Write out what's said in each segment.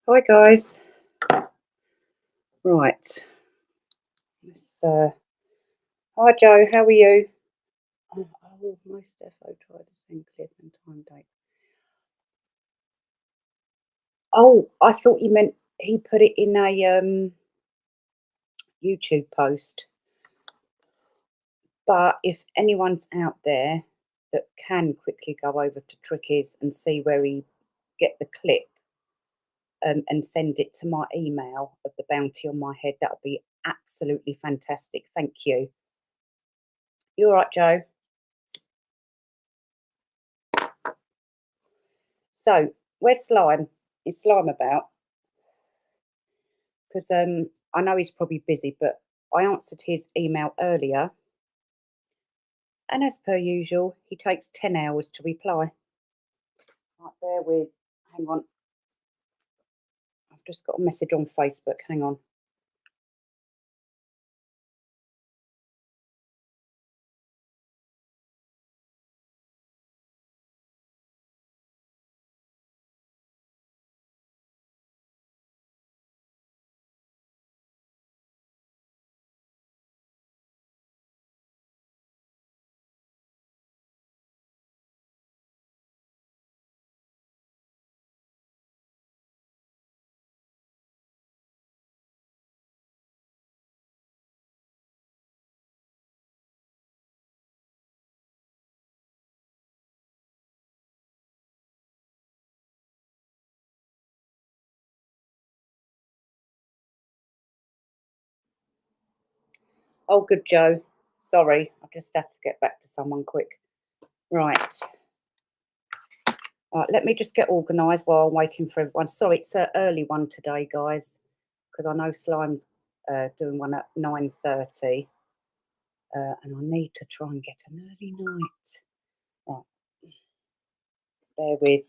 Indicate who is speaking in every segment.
Speaker 1: Hi guys. Right. Let's, hi Joe, how are you? Most defo tried to send clip and time date. Oh, I thought you meant he put it in a YouTube post. But if anyone's out there that can quickly go over to Tricky's and see where he get the clip and send it to my email of the bounty on my head, that would be absolutely fantastic. Thank you. You all right, Joe? So, where's Slime? Is Slime about? Because I know he's probably busy, but I answered his email earlier, and as per usual, he takes 10 hours to reply. Right, bear with. Hang on. I've just got a message on Facebook. Hang on. Oh, good, Joe. Sorry, I just had to get back to someone quick. Right. Right, let me just get organised while I'm waiting for everyone. Sorry, it's an early one today, guys, because I know Slime's doing one at 9:30, and I need to try and get an early night. Right, bear with.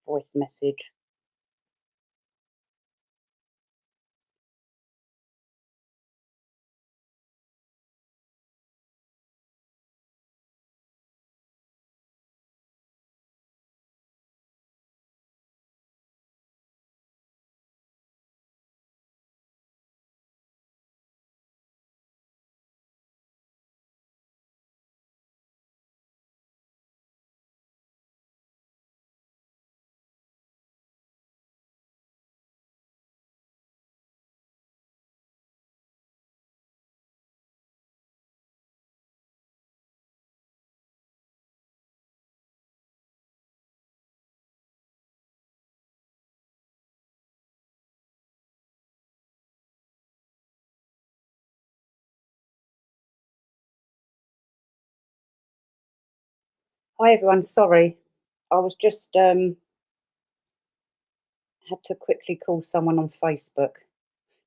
Speaker 1: Voice message. Hi everyone, sorry. I was just had to quickly call someone on Facebook.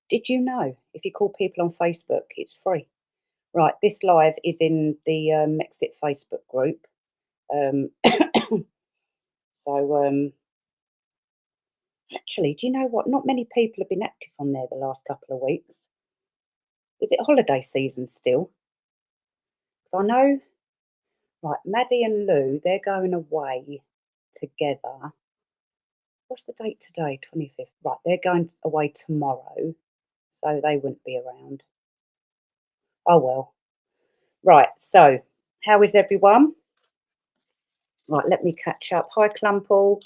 Speaker 1: Did you know if you call people on Facebook, it's free? Right, this live is in the Exit Facebook group. Um, so actually, do you know what? Not many people have been active on there the last couple of weeks. Is it holiday season still? Because I know, right, Maddie and Lou, they're going away together. What's the date today? 25th. Right, they're going away tomorrow, so they wouldn't be around. Oh well. Right, so how is everyone? Right, let me catch up. Hi Clumple.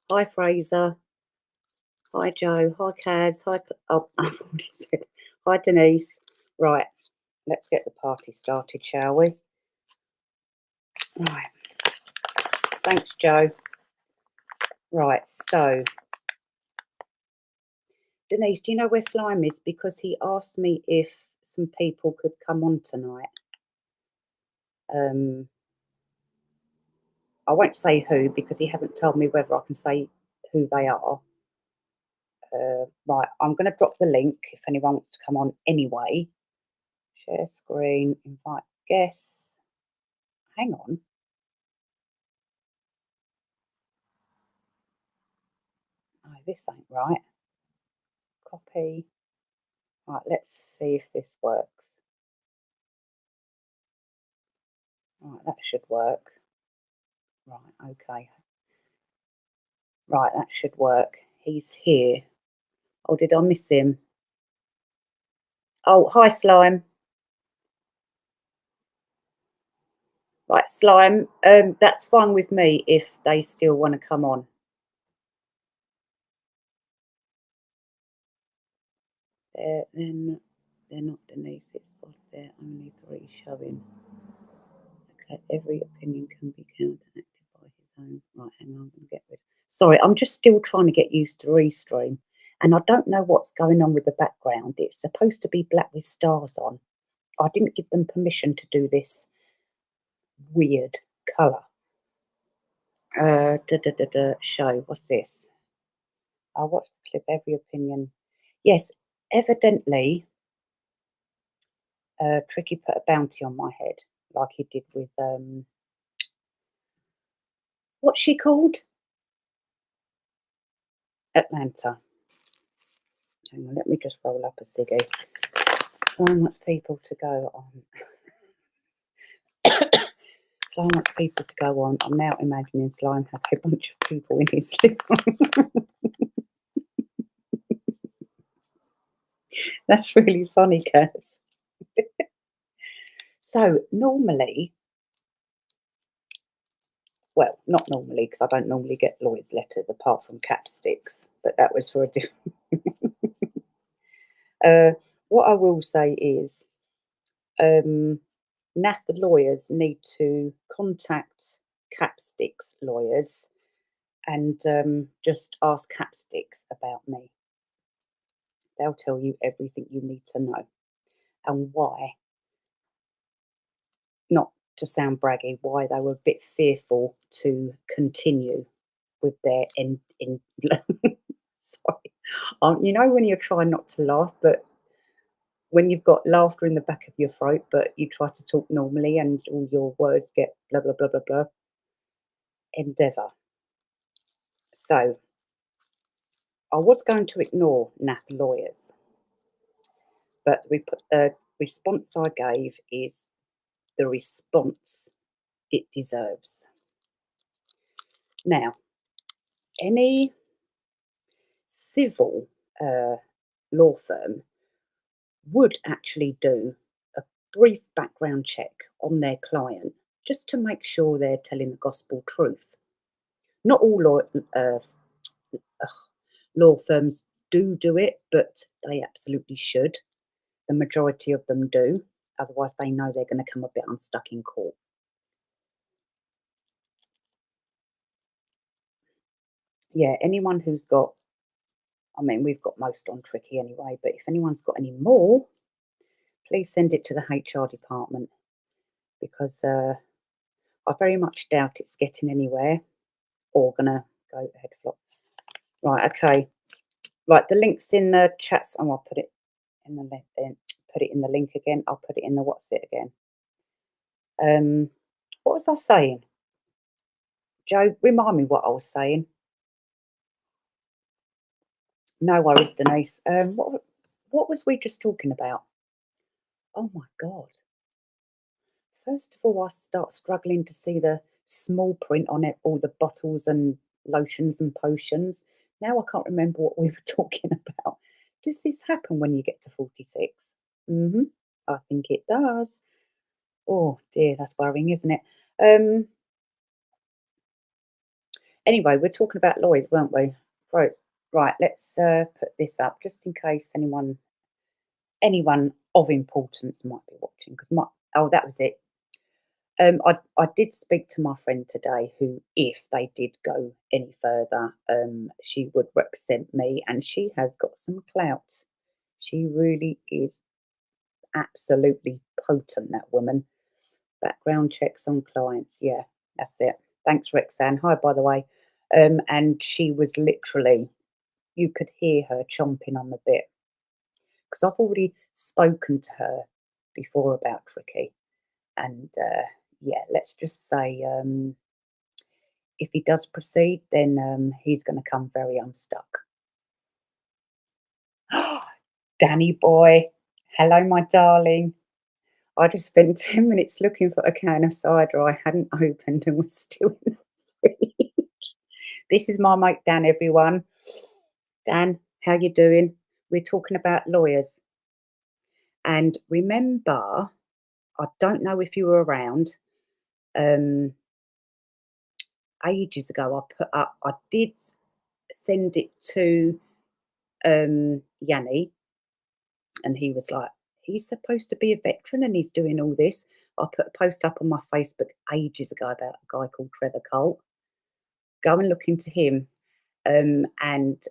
Speaker 1: Hi Fraser. Hi Joe. Hi Kaz. Hi. Oh, I've already said. Hi Denise. Right, let's get the party started, shall we? Right. Thanks, Joe. Right, so Denise, do you know where Slime is? Because he asked me if some people could come on tonight. Um, I won't say who because he hasn't told me whether I can say who they are. Right, I'm going to drop the link if anyone wants to come on anyway. Share screen, invite guests. Hang on. Oh, this ain't right. Copy. Right, let's see if this works. Right, that should work. Right, okay. Right, that should work. He's here. Oh, did I miss him? Oh, hi, Slime. Right, Slime. That's fine with me if they still want to come on. They're not Denise's. Or they're only three showing. Okay, every opinion can be counteracted by his own. Right, hang on, I'm gonna get rid. Sorry, I'm just still trying to get used to Restream, and I don't know what's going on with the background. It's supposed to be black with stars on. I didn't give them permission to do this weird colour. Show. What's this? I'll watch the clip. Every opinion. Yes, evidently, Tricky put a bounty on my head, like he did with what's she called? Atlanta. Hang on, let me just roll up a ciggy. Slime wants people to go on. Slime wants people to go on. I'm now imagining Slime has a bunch of people in his living room. That's really funny, Kaz. So normally, well, not normally, because I don't normally get Lloyd's letters apart from capsticks, but that was for a different. What I will say is, Nath lawyers need to contact Capsticks lawyers and just ask Capsticks about me. They'll tell you everything you need to know and why, not to sound braggy, why they were a bit fearful to continue with their in sorry. You know when you're trying not to laugh, but when you've got laughter in the back of your throat, but you try to talk normally and all your words get blah blah blah blah blah. Endeavour. So I was going to ignore Nath lawyers, but the response I gave is the response it deserves. Now, any civil uh, law firm would actually do a brief background check on their client just to make sure they're telling the gospel truth. Not all law firms do it, but they absolutely should. The majority of them do. Otherwise, they know they're going to come a bit unstuck in court. Yeah, anyone who's got, I mean, we've got most on Tricky anyway, but if anyone's got any more, please send it to the HR department because I very much doubt it's getting anywhere or gonna go ahead flop. Right, okay. Right, the link's in the chats. Oh, I'll put it in the link. Put it in the link again. I'll put it in the what's it again. What was I saying? Joe, remind me what I was saying. No worries, Denise. What was we just talking about? Oh my God. First of all, I start struggling to see the small print on it, all the bottles and lotions and potions. Now I can't remember what we were talking about. Does this happen when you get to 46? I think it does. Oh dear, that's worrying, isn't it? Um, anyway, we're talking about Lloyd, weren't we? Right, right. Let's put this up just in case anyone of importance might be watching. Because my oh, that was it. I did speak to my friend today who, if they did go any further, she would represent me and she has got some clout. She really is absolutely potent, that woman. Background checks on clients. Yeah, that's it. Thanks, Rexanne. Hi, by the way. And she was literally, you could hear her chomping on the bit because I've already spoken to her before about Tricky. And yeah, let's just say if he does proceed, then he's going to come very unstuck. Danny boy, hello, my darling. I just spent 10 minutes looking for a can of cider I hadn't opened and was still in the fridge. This is my mate Dan, everyone. Dan, how you doing? We're talking about lawyers. And remember, I don't know if you were around, um, ages ago, I did send it to Yanni, and he was like, he's supposed to be a veteran and he's doing all this. I put a post up on my Facebook ages ago about a guy called Trevor Colt. Go and look into him. And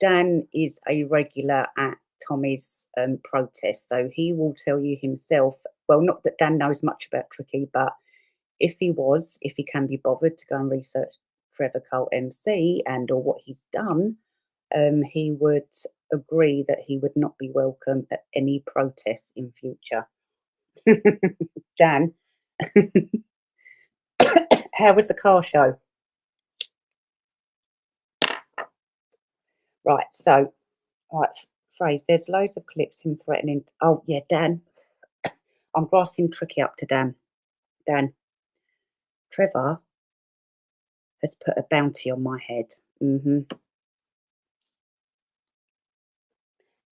Speaker 1: Dan is a regular at Tommy's protest, so he will tell you himself. Well, not that Dan knows much about Tricky, but if he can be bothered to go and research Trevor Cole MC and or what he's done, he would agree that he would not be welcome at any protests in future. Dan, how was the car show? Right, so right, phrase. There's loads of clips him threatening. Oh yeah, Dan. I'm grassing Tricky up to Dan. Dan, Trevor has put a bounty on my head. Go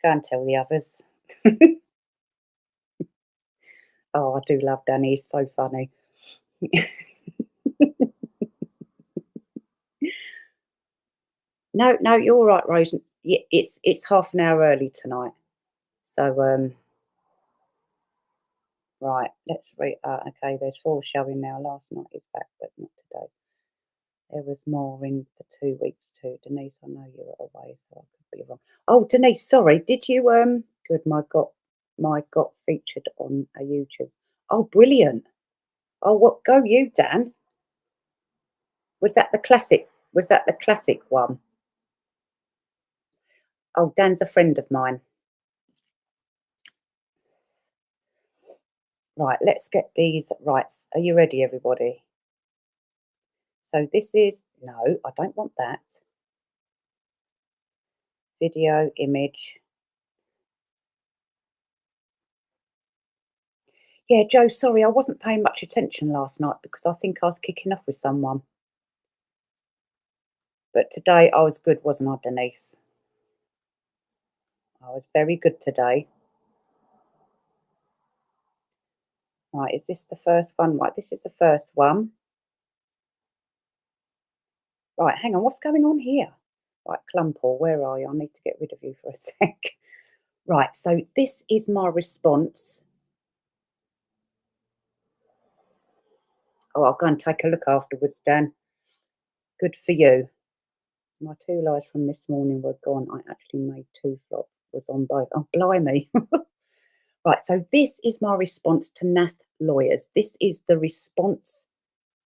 Speaker 1: and tell the others. Oh, I do love Danny. He's so funny. No, no, you're all right, Rose. Yeah, it's half an hour early tonight. So right, let's read. Okay, there's 4 showing now. Last night is back, but not today. There was more in the 2 weeks too. Denise, I know you were away, so I could be wrong. Oh, Denise, sorry. Did you good, my got featured on a YouTube. Oh, brilliant. Oh, what go you, Dan? Was that the classic? Was that the classic one? Oh, Dan's a friend of mine. Right, let's get these rights. Are you ready, everybody? So this is no, I don't want that. Video, image. Yeah, Joe, sorry, I wasn't paying much attention last night because I think I was kicking off with someone. But today I was good, wasn't I, Denise? I was very good today. Right, is this the first one? Right, this is the first one. Right, hang on, what's going on here? Right, Clumpor, where are you? I need to get rid of you for a sec. Right, so this is my response. Oh, I'll go and take a look afterwards, Dan. Good for you. My 2 lies from this morning were gone. I actually made 2 flop. Was on both. Oh, blimey. Right, so this is my response to Nath lawyers. This is the response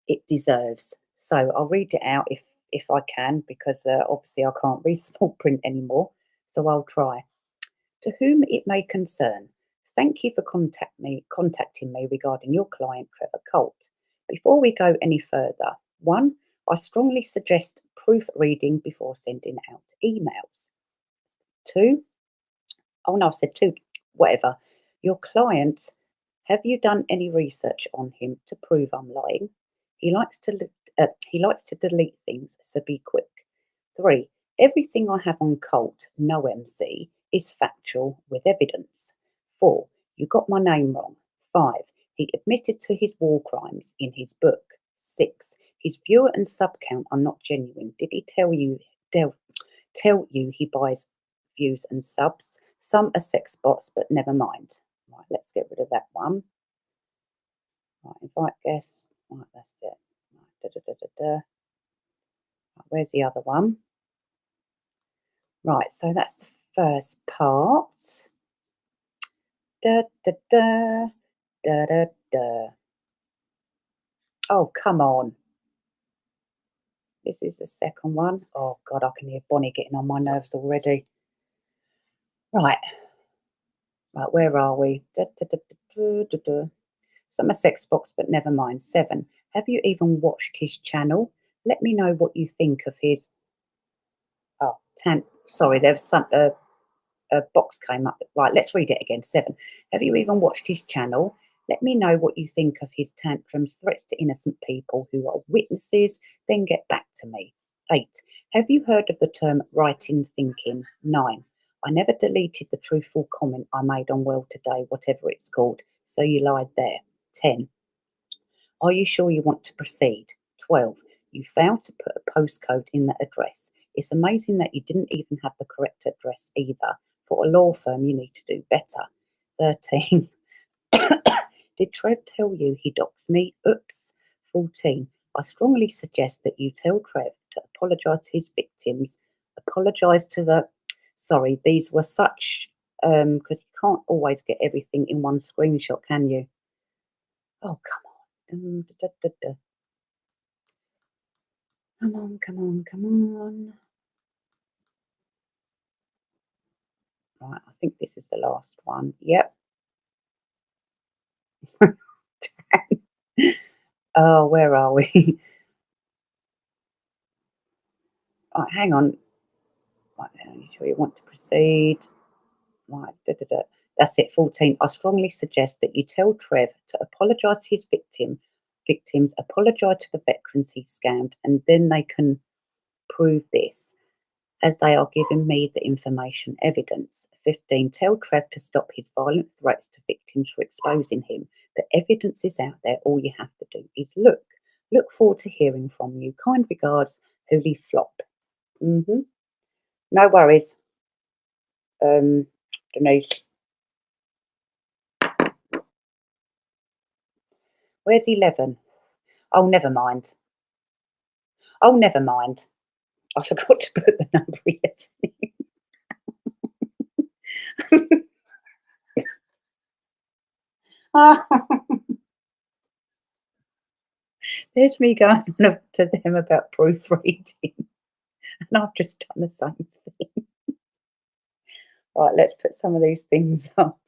Speaker 1: it deserves. So I'll read it out if I can, because obviously I can't read small print anymore. So I'll try. To whom it may concern, thank you for contacting me regarding your client Trevor Colt. Before we go any further, 1, I strongly suggest proofreading before sending out emails. 2, oh no, I said 2, whatever. Your client, have you done any research on him to prove I'm lying? He likes to delete things, so be quick. 3, everything I have on Colt, no MC, is factual with evidence. 4, you got my name wrong. 5, he admitted to his war crimes in his book. 6, his viewer and sub count are not genuine. Did he tell you he buys views and subs? Some are sex bots, but never mind. Right, let's get rid of that one. Right, invite guests. Right, that's it. Right, Right, where's the other one? Right, so that's the first part. Da da da da da da. Oh, come on. This is the second one. Oh God, I can hear Bonnie getting on my nerves already. Right, right, where are we? Da, da, da, da, da, da. Some are sex box, but never mind. 7. Have you even watched his channel? Let me know what you think of his. Oh, sorry, there's some a box came up. Right, let's read it again. 7. Have you even watched his channel? Let me know what you think of his tantrums, threats to innocent people who are witnesses. Then get back to me. 8. Have you heard of the term writing thinking? 9. I never deleted the truthful comment I made on Well Today, whatever it's called, so you lied there. 10. Are you sure you want to proceed? 12. You failed to put a postcode in the address. It's amazing that you didn't even have the correct address either. For a law firm, you need to do better. 13. Did Trev tell you he doxed me? Oops. 14. I strongly suggest that you tell Trev to apologise to his victims. Apologise to the. Sorry, these were such. Because you can't always get everything in one screenshot, can you? Oh, come on. Da, da, da, da. Come on, come on, come on. Right, I think this is the last one. Yep. Oh, where are we? Right, hang on. Right, are you sure you want to proceed? Right, da, da, da. That's it. 14. I strongly suggest that you tell Trev to apologise to his victims, apologise to the veterans he scammed, and then they can prove this, as they are giving me the information evidence. 15. Tell Trev to stop his violent threats to victims for exposing him. The evidence is out there. All you have to do is look. Look forward to hearing from you. Kind regards, Holy Flop. No worries, Denise. Where's 11? Oh, never mind. Oh, never mind. I forgot to put the number in. There's me going on up to them about proofreading, and I've just done the same thing. Right, let's put some of these things up.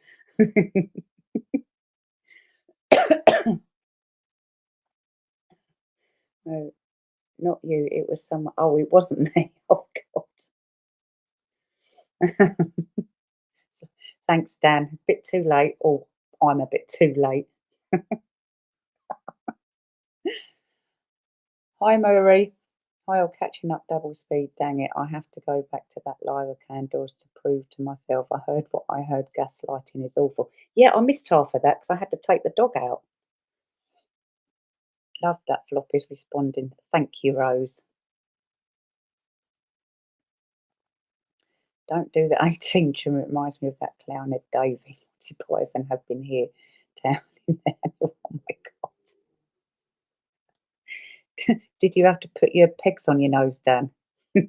Speaker 1: No, not you. It was someone. Oh, it wasn't me. Oh God. Thanks, Dan. A bit too late. Oh, I'm a bit too late. Hi, Marie. Hi, all catching up double speed. Dang it. I have to go back to that live of candles to prove to myself I heard what I heard. Gaslighting is awful. Yeah, I missed half of that because I had to take the dog out. Love that Flop is responding. Thank you, Rose. Don't do the 18 tune. It reminds me of that clownhead Davy. Naughty boys and have been here down in there. Oh my God. Did you have to put your pegs on your nose, Dan? I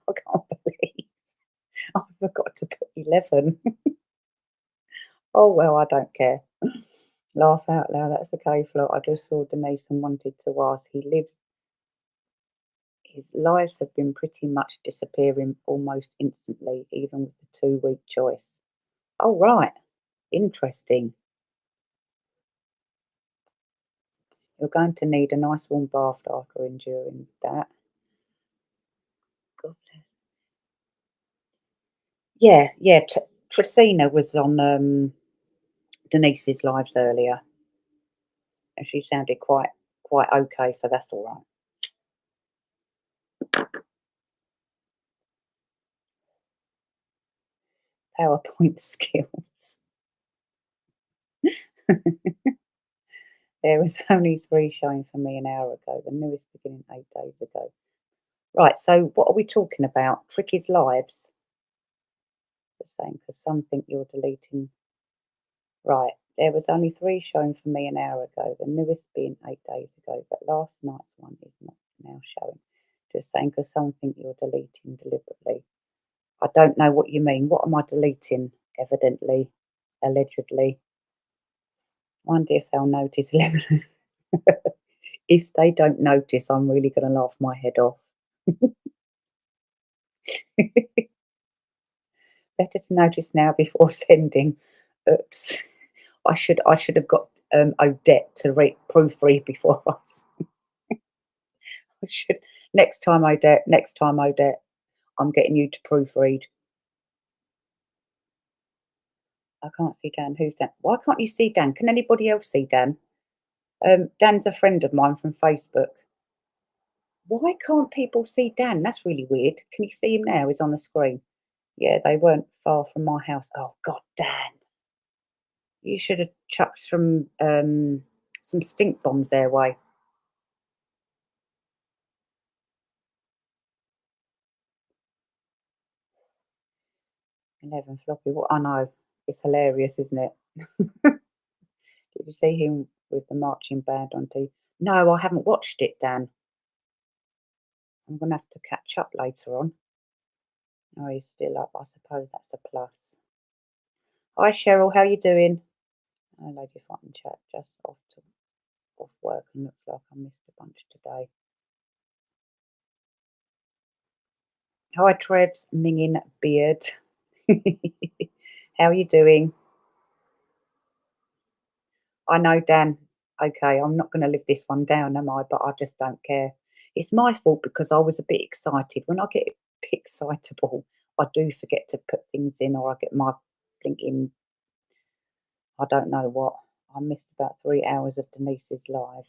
Speaker 1: can't believe I forgot to put 11. Oh, well, I don't care. Laugh out loud. That's okay, Flo. I just saw Denise and wanted to ask. His lives have been pretty much disappearing almost instantly, even with the 2 week choice. Oh, right. Interesting. You're going to need a nice warm bath after enduring that. God bless. Yeah, yeah. Tracina was on Denise's lives earlier, and she sounded quite okay, so that's all right. PowerPoint skills. There was only 3 showing for me an hour ago, the newest beginning 8 days ago. Right, so what are we talking about? Tricky's lives? The same, because some think you're deleting. Right, there was only 3 showing for me an hour ago, the newest being 8 days ago, but last night's one is not now showing. Just saying, because some think you're deleting deliberately. I don't know what you mean. What am I deleting? Evidently, allegedly. Wonder if they'll notice. If they don't notice, I'm really going to laugh my head off. Better to notice now before sending. Oops. I should have got Odette to proofread before I should. Next time, Odette, I'm getting you to proofread. I can't see Dan. Who's Dan? Why can't you see Dan? Can anybody else see Dan? Dan's a friend of mine from Facebook. Why can't people see Dan? That's really weird. Can you see him now? He's on the screen. Yeah, they weren't far from my house. Oh God, Dan. You should have chucked some stink bombs their way. 11 floppy. What I know. It's hilarious, isn't it? Did you see him with the marching band on TV? No, I haven't watched it, Dan. I'm gonna have to catch up later on. Oh, he's still up. I suppose that's a plus. Hi, Cheryl. How you doing? I Lady Fighting Chat. Just off work and looks like I missed a bunch today. Hi, Trebs, Mingin Beard. How are you doing? I know, Dan. Okay, I'm not going to live this one down, am I? But I just don't care. It's my fault because I was a bit excited. When I get a bit excitable, I do forget to put things in, or I get my blinking, I don't know what. I missed about 3 hours of Denise's live.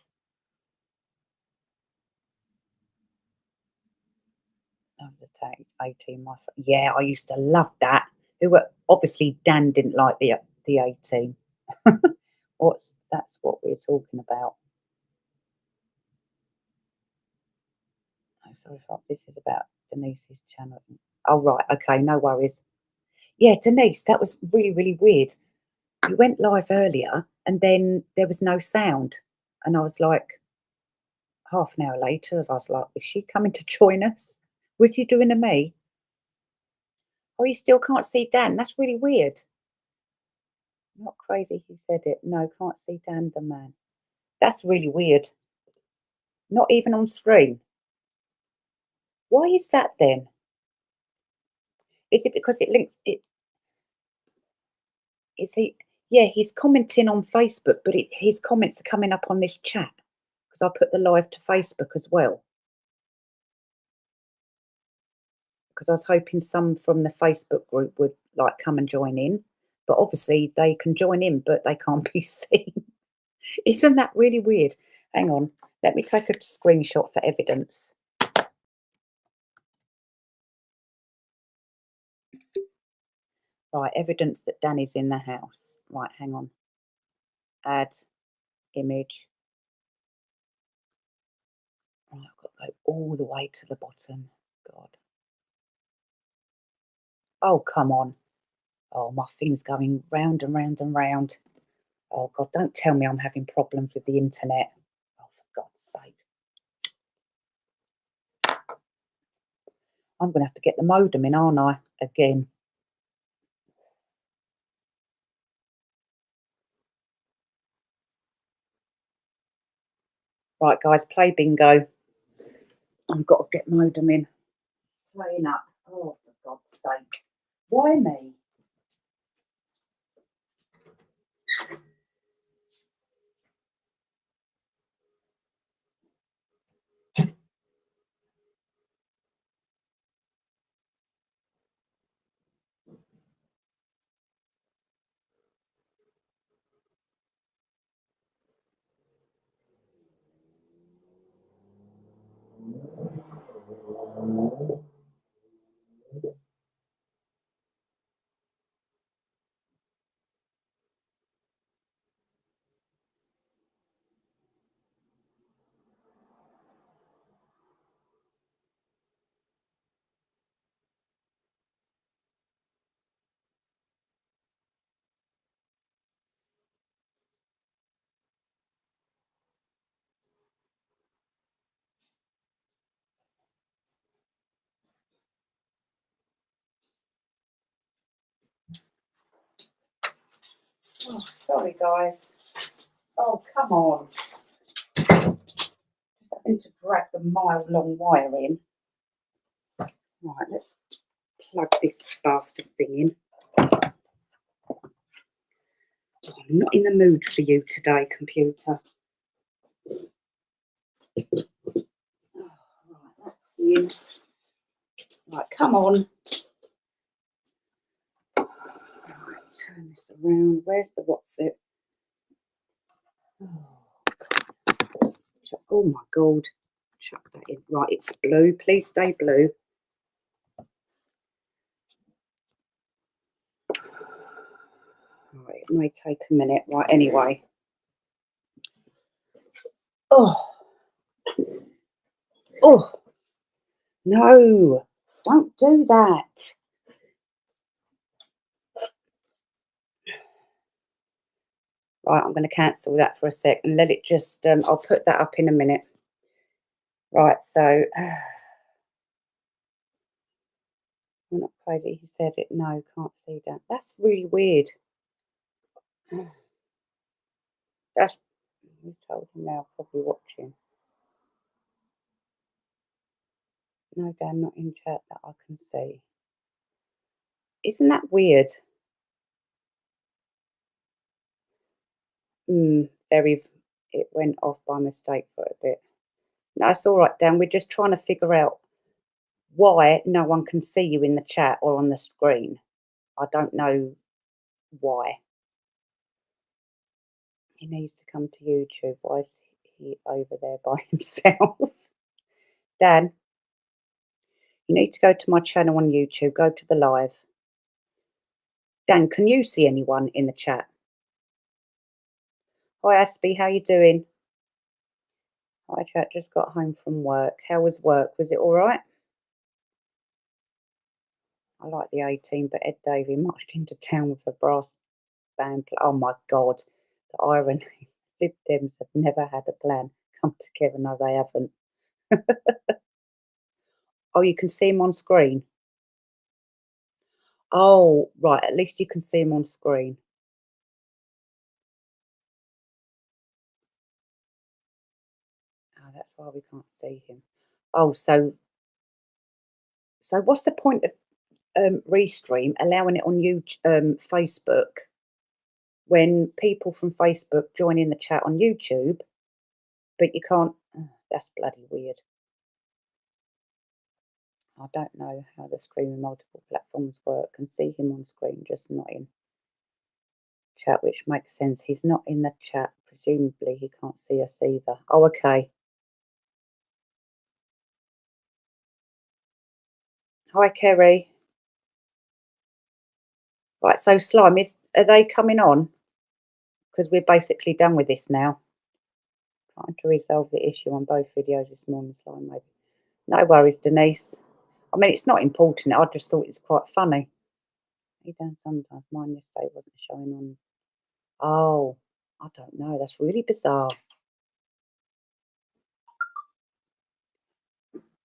Speaker 1: I was attacked 18. Yeah, I used to love that. Who were obviously Dan didn't like the 18. What's That's what we're talking about. Oh, sorry, this is about Denise's channel. Oh right, okay, no worries. Yeah, Denise, that was really, really weird. You went live earlier and then there was no sound. And I was like, half an hour later, as I was like, is she coming to join us? What are you doing to me? Oh, you still can't see Dan? That's really weird. Not crazy, he said it. No, can't see Dan the man. That's really weird. Not even on screen. Why is that then? Is it because it links it? Is he? Yeah, he's commenting on Facebook, but his comments are coming up on this chat because I put the live to Facebook as well. Because I was hoping some from the Facebook group would like come and join in, but obviously they can join in, but they can't be seen. Isn't that really weird? Hang on, let me take a screenshot for evidence. Right, evidence that Danny's in the house. Right, hang on. Add image. Right, I've got to go all the way to the bottom. God. Oh, come on. Oh, my thing's going round and round and round. Oh, God, don't tell me I'm having problems with the internet. Oh, for God's sake. I'm going to have to get the modem in, aren't I? Again. Right, guys, play bingo. I've got to get modem in. Playing up. Oh, for God's sake. Why me? Oh, sorry, guys. Oh, come on. Just having to drag the mile-long wire in. Right, let's plug this bastard thing in. Oh, I'm not in the mood for you today, computer. Oh, right, that's in. Right, come on. Right, turn this around. Where's the what's it? Oh, God. Oh my God. chuck that in. Right, it's blue. Please stay blue. Right, it may take a minute. Right, anyway. Oh, oh, no, don't do that. Right, I'm going to cancel that for a sec and let it just, I'll put that up in a minute. Right, so, I'm not crazy. He said it. No, can't see that. That's really weird. That's, we told him now, probably watching. No, Dan, not in chat that I can see. Isn't that weird? Very, it went off by mistake for a bit. No, it's all right, Dan. We're just trying to figure out why no one can see you in the chat or on the screen. I don't know why. He needs to come to YouTube. Why is he over there by himself? Dan, you need to go to my channel on YouTube. Go to the live. Dan, can you see anyone in the chat? Hi, Aspie. How you doing? Hi, chat. Just got home from work. How was work? Was it all right? I like the 18, but Ed Davey marched into town with a brass band. Oh my God, the irony. Lib Dems have never had a plan come together. No, they haven't. Oh, you can see him on screen. Oh, right. At least you can see him on screen. Oh, that's why we can't see him. Oh, so what's the point of Restream allowing it on Facebook when people from Facebook join in the chat on YouTube, but you can't? Oh, that's bloody weird. I don't know how the streaming multiple platforms work. Can see him on screen, just not in chat, which makes sense. He's not in the chat. Presumably, he can't see us either. Oh, okay. Hi, Kerry. Right, so Slime, are they coming on? Because we're basically done with this now. Trying to resolve the issue on both videos this morning, Slime, maybe. No worries, Denise. I mean, it's not important. I just thought it's quite funny. He done sometimes. Mine yesterday wasn't showing on. Oh, I don't know. That's really bizarre.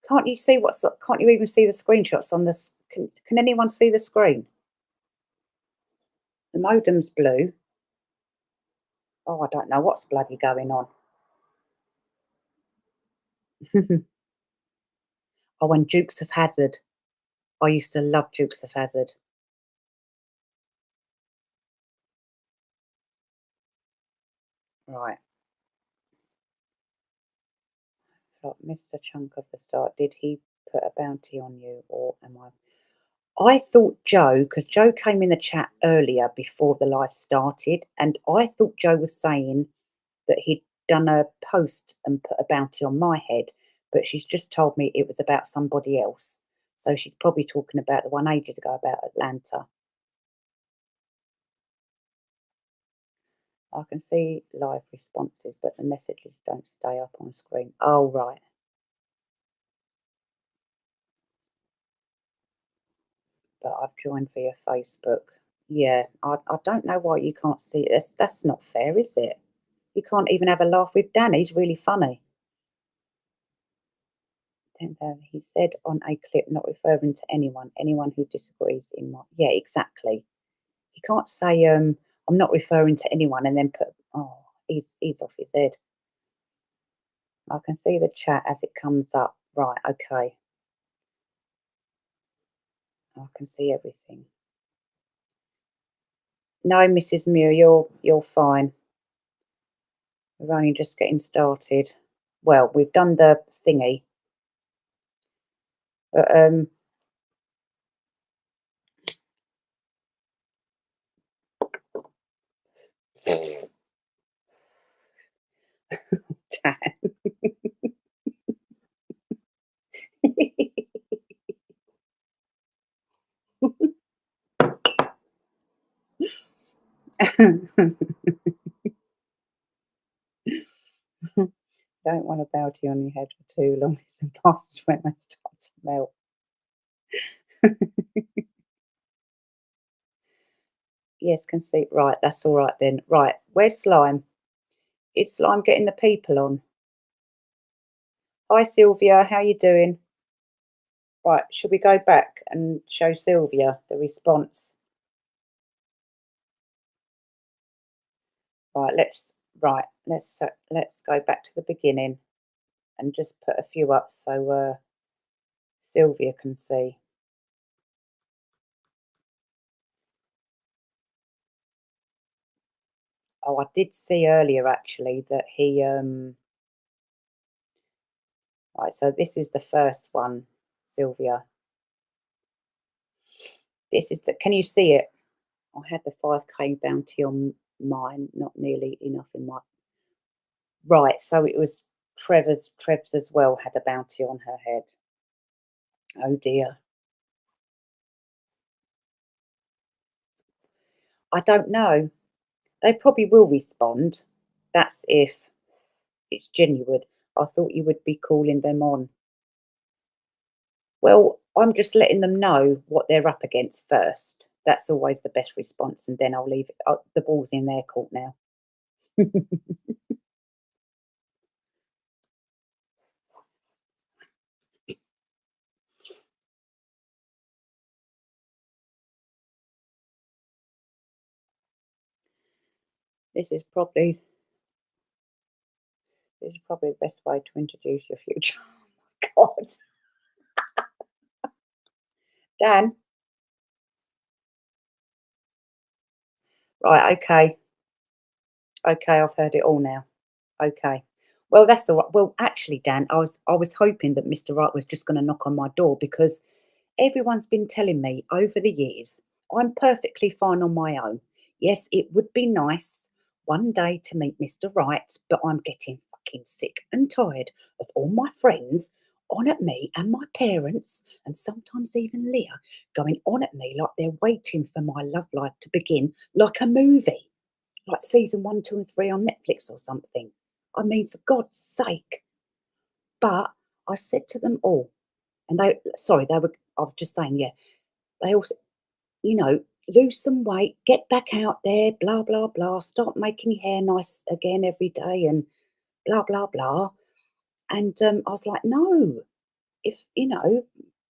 Speaker 1: Can't you see what's? Can't you even see the screenshots on this? Can anyone see the screen? The modem's blue. Oh, I don't know what's bloody going on. Oh, and Dukes of Hazzard. I used to love Dukes of Hazzard. Right. Like missed a chunk of the start. Did he put a bounty on you, or am I? I thought Joe, because Joe came in the chat earlier before the live started, and I thought Joe was saying that he'd done a post and put a bounty on my head, but she's just told me it was about somebody else. So she's probably talking about the one ages ago about Atlanta. I can see live responses, but the messages don't stay up on screen. Oh, right. But I've joined via Facebook. Yeah, I don't know why you can't see it. That's not fair, is it? You can't even have a laugh with Dan. He's really funny. 10,000. He said on a clip, not referring to anyone who disagrees in my. Yeah, exactly. You can't say, I'm not referring to anyone and then put, oh, he's off his head. I can see the chat as it comes up. Right, okay. I can see everything. No, Mrs. Muir, you're fine. We're only just getting started. Well, we've done the thingy, but Dan, Don't want a bounty on your head for too long. It's a passage when they start to melt. Yes, can see. Right, that's all right then. Right, where's Slime? Is Slime getting the people on? Hi Sylvia, how you doing? Right, should we go back and show Sylvia the response? Right, let's go back to the beginning and just put a few up so Sylvia can see. Oh, I did see earlier actually that he right, so this is the first one, Sylvia. This is the can you see it? I had the 5K bounty on mine, not nearly enough in my right, so it was Trev's as well had a bounty on her head. Oh dear. I don't know. They probably will respond. That's if it's genuine. I thought you would be calling them on. Well, I'm just letting them know what they're up against first. That's always the best response, and then I'll leave it. The ball's in their court now. This is probably this is probably the best way to introduce your future. Oh my God, Dan. Right, okay, okay. I've heard it all now. Okay. Well, that's all right. Well, actually, Dan, I was hoping that Mr. Right was just going to knock on my door because everyone's been telling me over the years I'm perfectly fine on my own. Yes, it would be nice one day to meet Mr. Right, but I'm getting fucking sick and tired of all my friends on at me and my parents, and sometimes even Leah, going on at me like they're waiting for my love life to begin like a movie, like season one, two, and three on Netflix or something. I mean, for God's sake. But I said to them all, and they were, I was just saying, yeah, they also, you know, lose some weight, get back out there, blah, blah, blah, start making your hair nice again every day and blah, blah, blah. And I was like, no, if,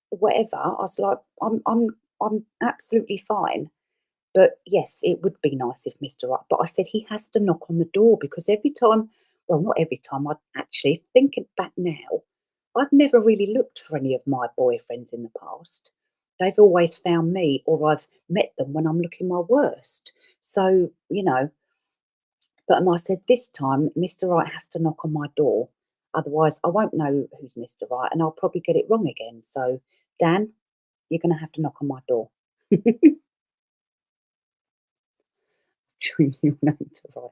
Speaker 1: whatever. I was like, I'm absolutely fine. But yes, it would be nice if Mr. Right. But I said he has to knock on the door because every time, well, not every time, I actually thinking back now, I've never really looked for any of my boyfriends in the past. They've always found me or I've met them when I'm looking my worst. So, but I said this time Mr. Right has to knock on my door. Otherwise, I won't know who's Mr. Right and I'll probably get it wrong again. So, Dan, you're going to have to knock on my door. Between you and Mr. Right.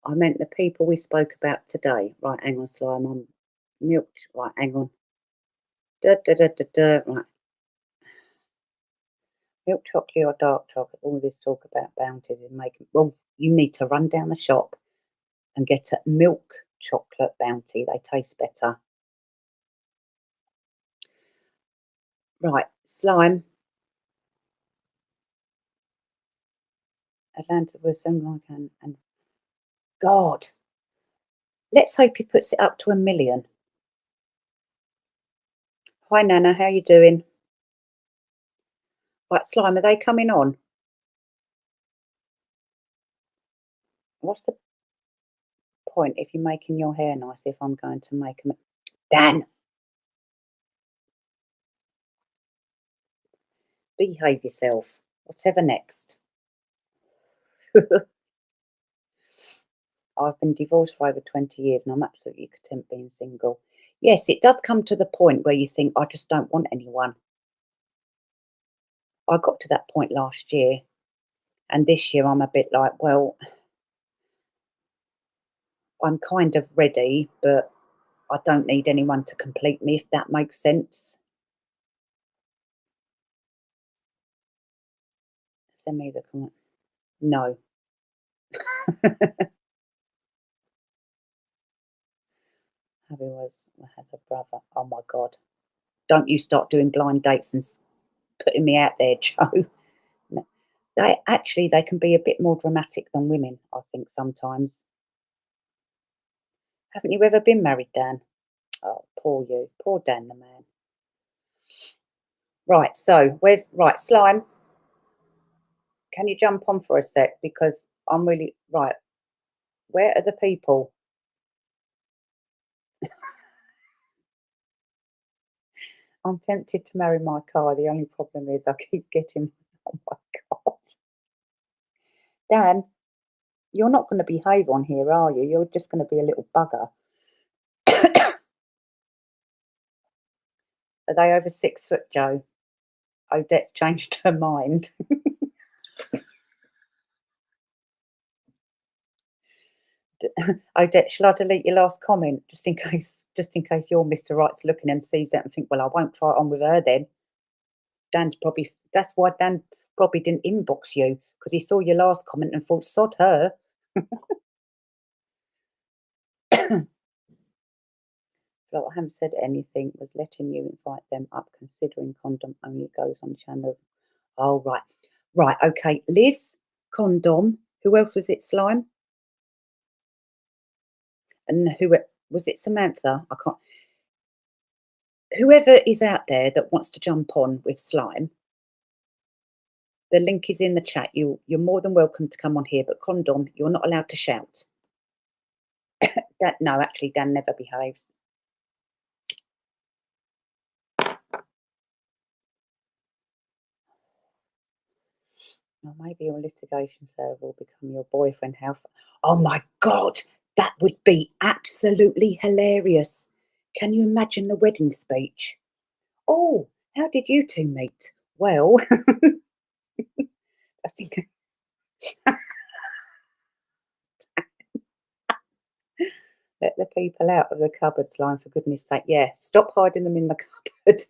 Speaker 1: I meant the people we spoke about today. Right, hang on, Slime. I'm milked. Right, hang on. Da, da, da, da, da. Right, milk chocolate or dark chocolate. All this talk about bounties and making. Well, you need to run down the shop and get a milk chocolate bounty. They taste better. Right, Slime. Atlanta was something like and God. Let's hope he puts it up to 1 million. Hi, Nana. How you doing? Right, Slime. Are they coming on? What's the point if you're making your hair nice? If I'm going to make them, Dan. Behave yourself. Whatever next. I've been divorced for over 20 years and I'm absolutely content being single. Yes, it does come to the point where you think, I just don't want anyone. I got to that point last year, and this year I'm a bit like, well, I'm kind of ready, but I don't need anyone to complete me, if that makes sense. Send me the comment. No. Has a brother. Oh my God. Don't you start doing blind dates and putting me out there, Joe. No. They can be a bit more dramatic than women, I think sometimes. Haven't you ever been married, Dan? Oh, poor you. Poor Dan the man. Right, so right, Slime, can you jump on for a sec? Because I'm really right. Where are the people? I'm tempted to marry my car. The only problem is I keep getting oh my God. Dan, you're not gonna behave on here, are you? You're just gonna be a little bugger. Are they over 6 foot, Joe? Odette's changed her mind. Odette, shall I delete your last comment just in case your Mr. Right's looking and sees that and think, well, I won't try it on with her then. That's why Dan probably didn't inbox you because he saw your last comment and thought, sod her. Well, I haven't said anything, was letting you invite them up considering condom only goes on channel. Oh, right. Right, okay. Liz, condom. Who else was it, Slime? And was it Samantha? I can't. Whoever is out there that wants to jump on with Slime, the link is in the chat. You're more than welcome to come on here, but condom, you're not allowed to shout. No, actually, Dan never behaves. Or maybe your litigation server will become your boyfriend. Oh my God, that would be absolutely hilarious. Can you imagine the wedding speech? Oh, how did you two meet? Well, I think let the people out of the cupboard, Slime, for goodness sake. Yeah, stop hiding them in the cupboard.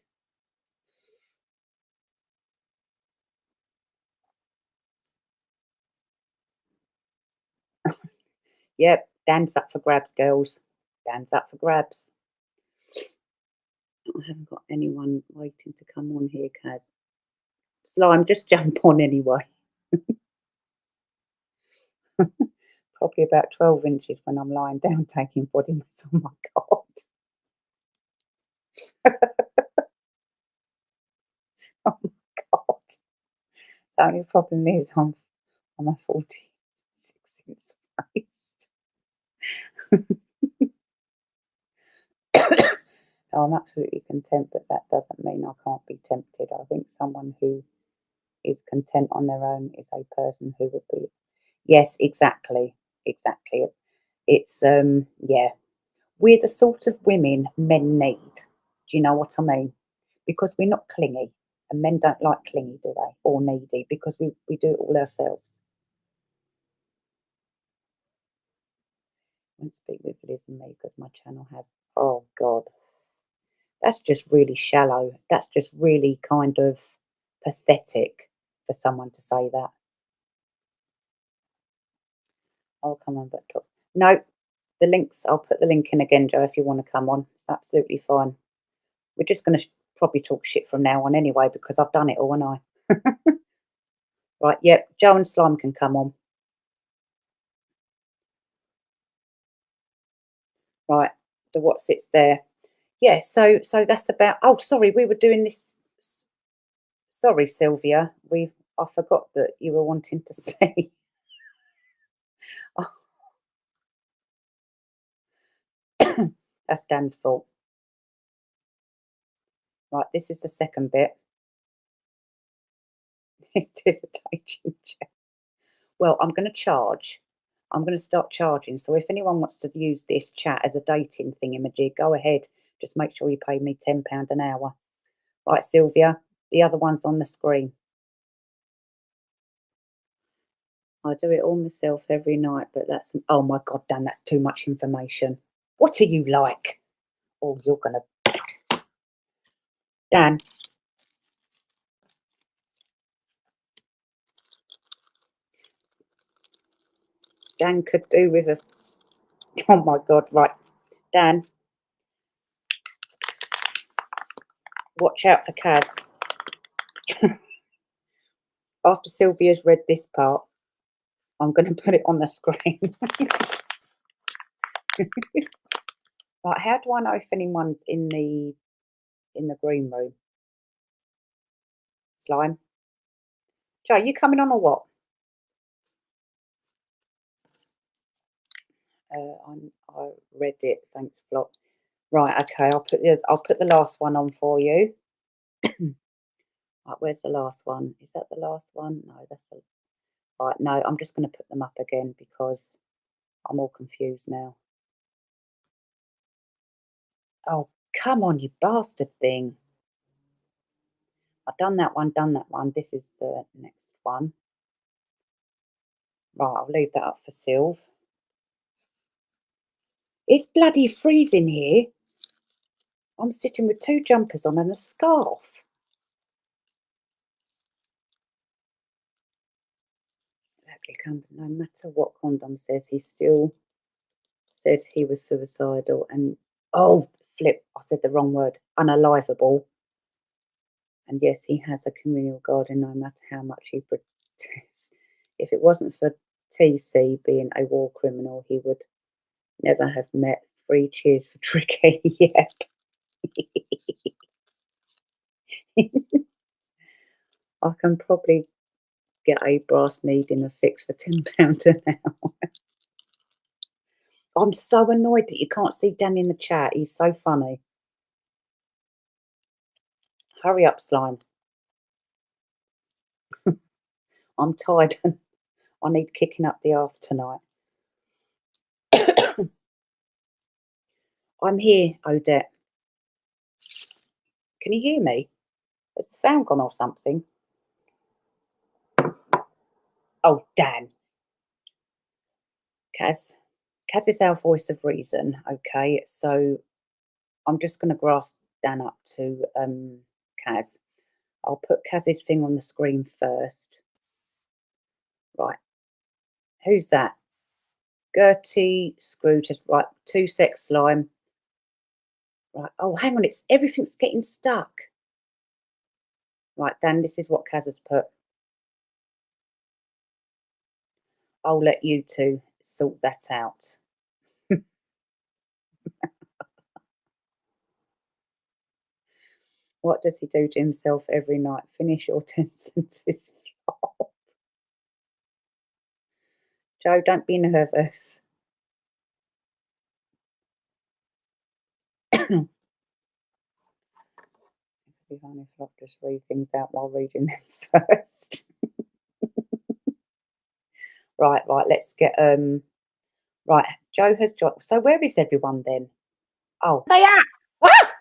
Speaker 1: Yep, Dan's up for grabs, girls. Dan's up for grabs. I haven't got anyone waiting to come on here, Kaz. Slime, just jump on anyway. Probably about 12 inches when I'm lying down taking body mass. Oh my God. Oh my God. The only problem is I'm a 46-inch waist. I'm absolutely content, but that doesn't mean I can't be tempted. I think someone who is content on their own is a person who would be. Yes, exactly. Exactly. It's yeah. We're the sort of women men need. Do you know what I mean? Because we're not clingy, and men don't like clingy, do they? Or needy, because we do it all ourselves. Won't speak with Liz and me because my channel has. Oh God, that's just really shallow. That's just really kind of pathetic for someone to say that. Oh come on, but no, the links. I'll put the link in again, Joe, if you want to come on. It's absolutely fine. We're just going to probably talk shit from now on anyway because I've done it all, and I. Right, yep, Joe and Slime can come on. Right, the what's it's there. Yeah, so that's about. Oh, sorry, we were doing this. Sorry, Sylvia, I forgot that you were wanting to see. That's Dan's fault. Right, this is the second bit. This is a dating chat. Well, I'm going to charge. I'm going to start charging. So if anyone wants to use this chat as a dating thingamajig, go ahead. Just make sure you pay me £10 an hour. Right, Sylvia, the other one's on the screen. I do it all myself every night, but oh my God, Dan, that's too much information. What are you like? Oh, you're gonna, Dan. Dan could do with a... Oh my God, right. Dan, watch out for Kaz. After Sylvia's read this part, I'm going to put it on the screen. Right, how do I know if anyone's in the green room? Slime? Joe, you coming on or what? I read it. Thanks, Flop. Right, okay. I'll put the last one on for you. Right, where's the last one? Is that the last one? No, that's the... Right, no, I'm just going to put them up again because I'm all confused now. Oh, come on, you bastard thing. I've done that one, This is the next one. Right, I'll leave that up for Sylv. It's bloody freezing here. I'm sitting with 2 jumpers on and a scarf. No matter what Condom says, he still said he was suicidal and... Oh, flip, I said the wrong word. Unalivable. And yes, he has a communal garden no matter how much he protests. If it wasn't for TC being a war criminal, he would never have met. 3 cheers for Tricky. Yep. I can probably get a brass needle a fix for £10 an hour. I'm so annoyed that you can't see Dan in the chat. He's so funny. Hurry up, Slime. I'm tired and I need kicking up the arse tonight. I'm here, Odette. Can you hear me? Has the sound gone or something? Oh, Dan. Kaz is our voice of reason, okay? So I'm just going to grasp Dan up to Kaz. I'll put Kaz's thing on the screen first. Right. Who's that? Gertie Scrooge. Right. 2 sec, Slime. Right. Oh, hang on. Everything's getting stuck. Right, Dan, this is what Kaz has put. I'll let you two sort that out. What does he do to himself every night? Finish your 10 sentences. Joe, don't be nervous. If I just read things out while reading them first. Right, let's get right, Joe has joined. So where is everyone then? Oh.
Speaker 2: They are.
Speaker 1: Ah!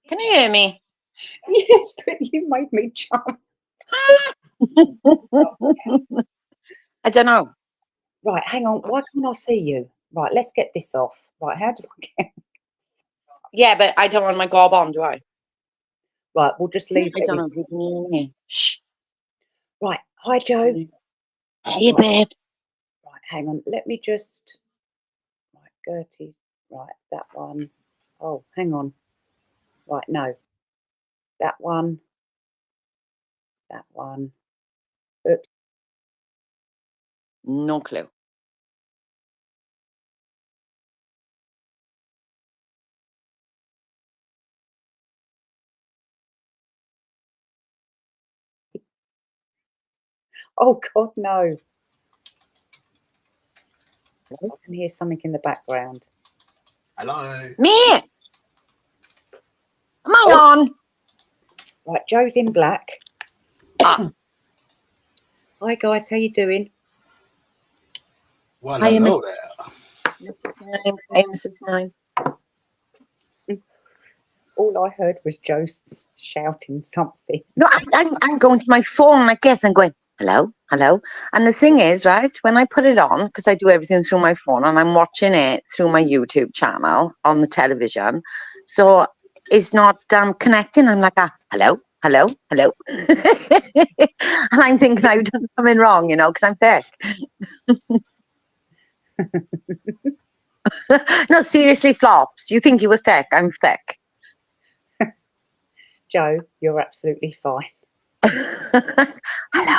Speaker 2: Can you hear me?
Speaker 1: Yes, but you made me jump.
Speaker 2: I don't know.
Speaker 1: Right, hang on. Why can't I see you? Right, let's get this off. Right, how do I get...
Speaker 2: Yeah, but I don't want my gob on, do I?
Speaker 1: Right, we'll just leave it.
Speaker 2: I don't know if you can hear me. Shh.
Speaker 1: Right, hi, Joe.
Speaker 2: Hey, babe.
Speaker 1: Right, hang on. Let me just... Right, Gertie. Right, that one. Oh, hang on. Right, no. That one. That one. Oops.
Speaker 2: No clue.
Speaker 1: Oh, God, no. I can hear something in the background.
Speaker 3: Hello.
Speaker 2: Me? Am I on?
Speaker 1: Right, Joe's in black.
Speaker 2: Ah.
Speaker 1: Hi, guys. How you doing?
Speaker 3: Well,
Speaker 2: Hi,
Speaker 3: hello there.
Speaker 2: Hey, Mrs. Nine.
Speaker 1: All I heard was Joe shouting something.
Speaker 2: No, I'm going to my phone, I guess, and going, hello, hello. And the thing is, right, when I put it on, because I do everything through my phone and I'm watching it through my YouTube channel on the television, so it's not connecting. I'm like, hello, hello, hello. And I'm thinking I've done something wrong, you know, because I'm thick. No, seriously, Flops. You think you were thick? I'm thick.
Speaker 1: Joe, you're absolutely fine.
Speaker 2: Hello.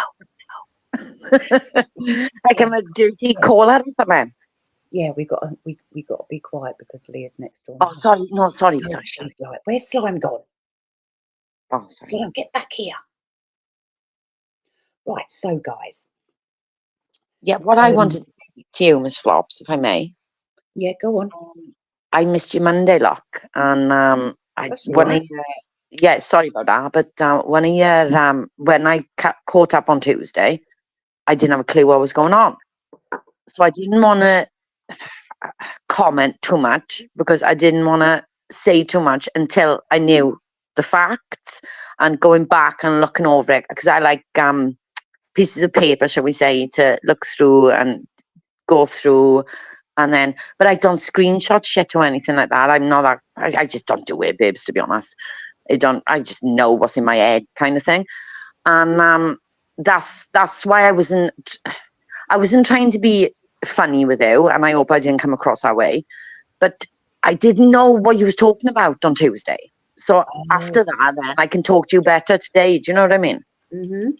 Speaker 2: Like I'm a dirty caller or something.
Speaker 1: Yeah, we got to be quiet because Leah's next door.
Speaker 2: Oh, sorry. No, sorry,
Speaker 1: No,
Speaker 2: sorry.
Speaker 1: she's like, where's Slime gone?
Speaker 2: Oh, sorry.
Speaker 1: Slime, get back here. Right, so guys.
Speaker 2: Yeah, what I wanted to say to you, Miss Flops, if I may.
Speaker 1: Yeah, go on.
Speaker 2: I missed your Monday lock, and
Speaker 1: That's all right.
Speaker 2: yeah, sorry about that, but when I caught up on Tuesday, I didn't have a clue what was going on, so I didn't want to comment too much because I didn't want to say too much until I knew the facts and going back and looking over it because I like pieces of paper, shall we say, to look through and go through. And then, but I don't screenshot shit or anything like that. I'm not that, I just don't do it, babes, to be honest. I just know what's in my head kind of thing. And that's why I wasn't trying to be funny with you. And I hope I didn't come across that way. But I didn't know what you was talking about on Tuesday. So after that, then I can talk to you better today. Do you know what I mean?
Speaker 1: Mm-hmm.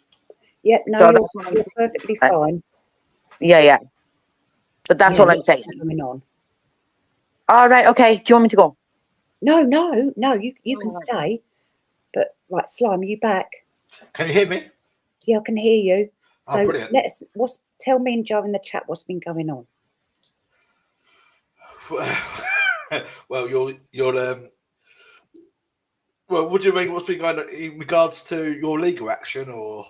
Speaker 1: Yep, no,
Speaker 2: So
Speaker 1: you're perfectly fine.
Speaker 2: Yeah. But that's all I'm saying.
Speaker 1: Coming on.
Speaker 2: All right, okay. Do you want me to go?
Speaker 1: No, you can stay. But right, Slime, are you back?
Speaker 3: Can you hear me?
Speaker 1: Yeah, I can hear you. So
Speaker 3: brilliant.
Speaker 1: tell me and Joe in the chat what's been going on.
Speaker 3: Well, well, what do you mean? What's been going on in regards to your legal action, or?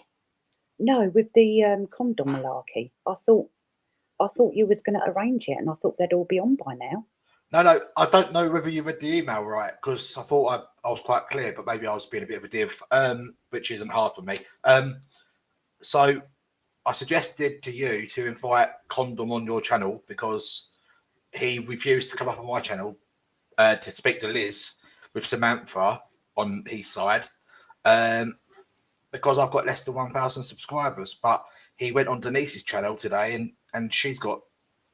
Speaker 1: No, with the condom malarkey. I thought you was going to arrange it, and I thought they'd all be on by now.
Speaker 3: No, I don't know whether you read the email right because I thought I was quite clear, but maybe I was being a bit of a div, which isn't hard for me. So I suggested to you to invite Condom on your channel because he refused to come up on my channel to speak to Liz with Samantha on his side because I've got less than 1,000 subscribers. But he went on Denise's channel today and she's got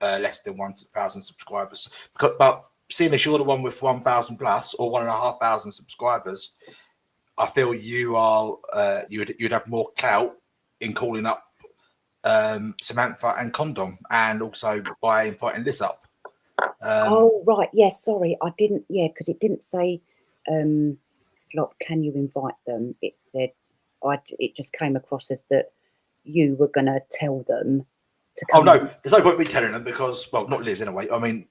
Speaker 3: less than 1,000 subscribers. But seeing as you're the one with 1,000 plus or 1,500 subscribers, I feel you are you'd have more clout in calling up Samantha and Condom, and also by inviting Liz up.
Speaker 1: Oh right, yes. Sorry, I didn't. Yeah, because it didn't say, Flop, can you invite them? It said, it just came across as that you were going to tell them to come.
Speaker 3: Oh no, there's no point me telling them because, well, not Liz in a way. I mean,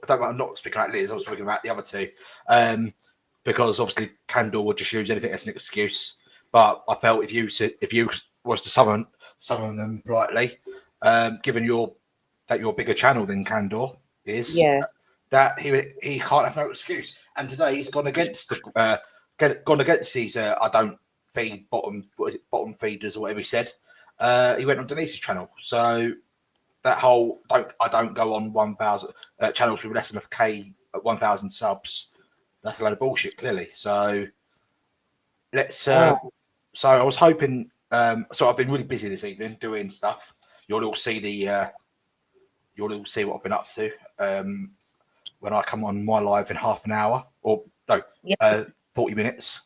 Speaker 3: I'm not speaking about Liz. I was speaking about the other two, because obviously Candle would just use anything as an excuse. But I felt if you was to summon them politely, given your bigger channel than Candor is,
Speaker 1: Yeah.
Speaker 3: that he can't have no excuse. And today he's gone against these. I don't feed bottom feeders or whatever he said. He went on Denise's channel, so that whole I don't go on 1,000 channels with less than a K at 1,000 subs. That's a load of bullshit, clearly. So let's. So I was hoping. So I've been really busy this evening doing stuff. You'll all see what I've been up to when I come on my live in half an hour or no, 40 minutes.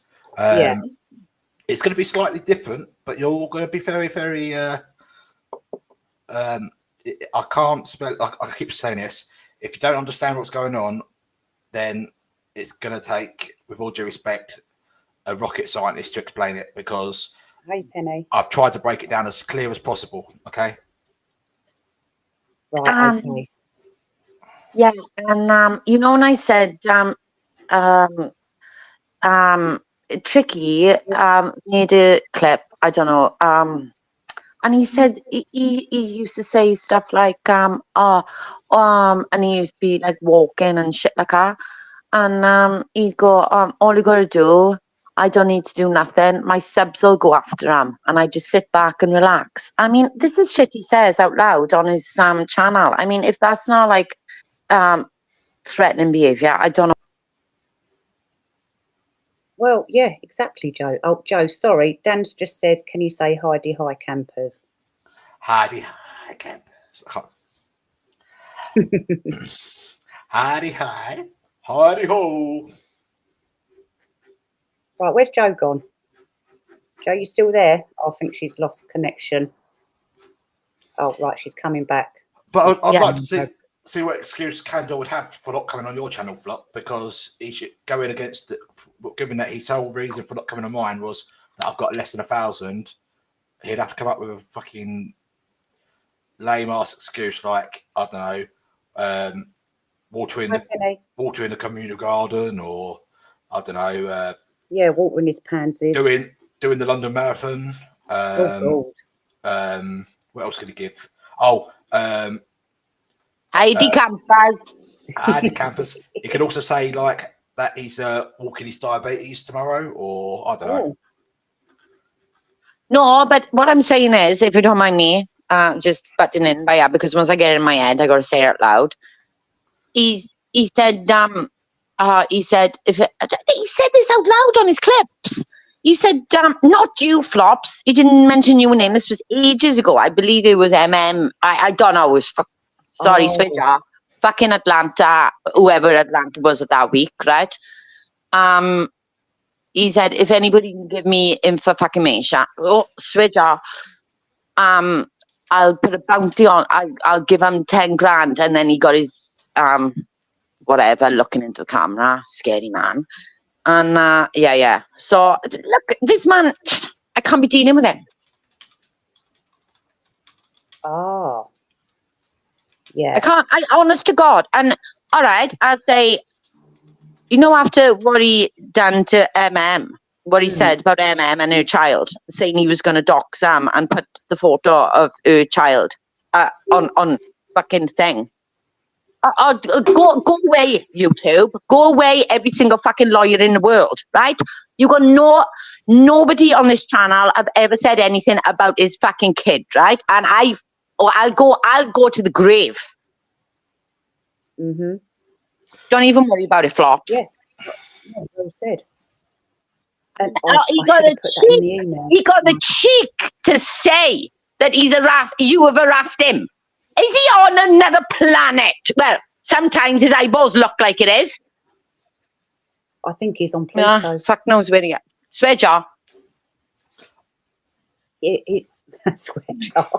Speaker 3: It's going to be slightly different, but you're all going to be very, very. I can't spell. I keep saying this. If you don't understand what's going on, then it's going to take, with all due respect, a rocket scientist to explain it because
Speaker 1: Hey, Penny.
Speaker 3: I've tried to break it down as clear as possible. Okay.
Speaker 1: Right. Okay.
Speaker 2: Yeah, and you know, when I said Tricky made a clip, I don't know, and he said he used to say stuff like and he used to be like walking and shit like that, and he'd go all you gotta do, I don't need to do nothing, my subs will go after him, and I just sit back and relax. I mean, this is shit he says out loud on his channel. I mean, if that's not like threatening behavior, I don't know.
Speaker 1: Well, yeah, exactly, Joe. Oh, Joe, sorry. Dan just said, can you say Heidi hi, campers?
Speaker 3: Heidi hi, campers. Heidi hi, Heidi ho.
Speaker 1: Right, where's Joe gone? Joe, you still there? I think she's lost connection. Oh, right, she's coming back.
Speaker 3: But I'd
Speaker 2: Yeah.
Speaker 3: like to see what excuse Candor would have for not coming on your channel, Flop, because he should go in against it, given that his sole reason for not coming on mine was that I've got less than 1,000. He'd have to come up with a fucking lame ass excuse like, I don't know, watering the communal garden, or I don't know,
Speaker 1: yeah, watering his pansies.
Speaker 3: doing the London Marathon.
Speaker 1: Oh, God.
Speaker 3: What else could he give? Oh,
Speaker 2: Heidi campers.
Speaker 3: Heidi campers. He could also say like that he's walking his diabetes tomorrow, or I don't know.
Speaker 1: Oh,
Speaker 2: No, but what I'm saying is, if you don't mind me, just butting in, but yeah, because once I get it in my head, I gotta say it out loud. He said he said this out loud on his clips. He said, not you, Flops. He didn't mention your name. This was ages ago. I believe it was MM. I don't know. It was sorry, switch off. Fucking Atlanta, whoever Atlanta was at that week, right? He said, if anybody can give me info fucking Misha, switch off. I'll put a bounty on. I'll give him 10 grand, and then he got his whatever, looking into the camera, scary man. And yeah. So look, this man, I can't be dealing with him.
Speaker 1: Oh, yeah.
Speaker 2: I can't. I honest to God. And all right, I'll say, you know, after what he done to what he said about MM and her child, saying he was going to dox Sam and put the photo of her child on fucking thing. Go away, YouTube. Go away, every single fucking lawyer in the world, right? You got nobody on this channel have ever said anything about his fucking kid, right? And I'll go to the grave.
Speaker 1: Mm-hmm.
Speaker 2: Don't even worry about it, Flops.
Speaker 1: Yeah, well said. And
Speaker 2: He got the cheek to say that you have harassed him. Is he on another planet? Well, sometimes his eyeballs look like it is.
Speaker 1: I think he's on Pluto.
Speaker 2: Fuck knows where he is. Swear jar.
Speaker 1: It's a swear jar.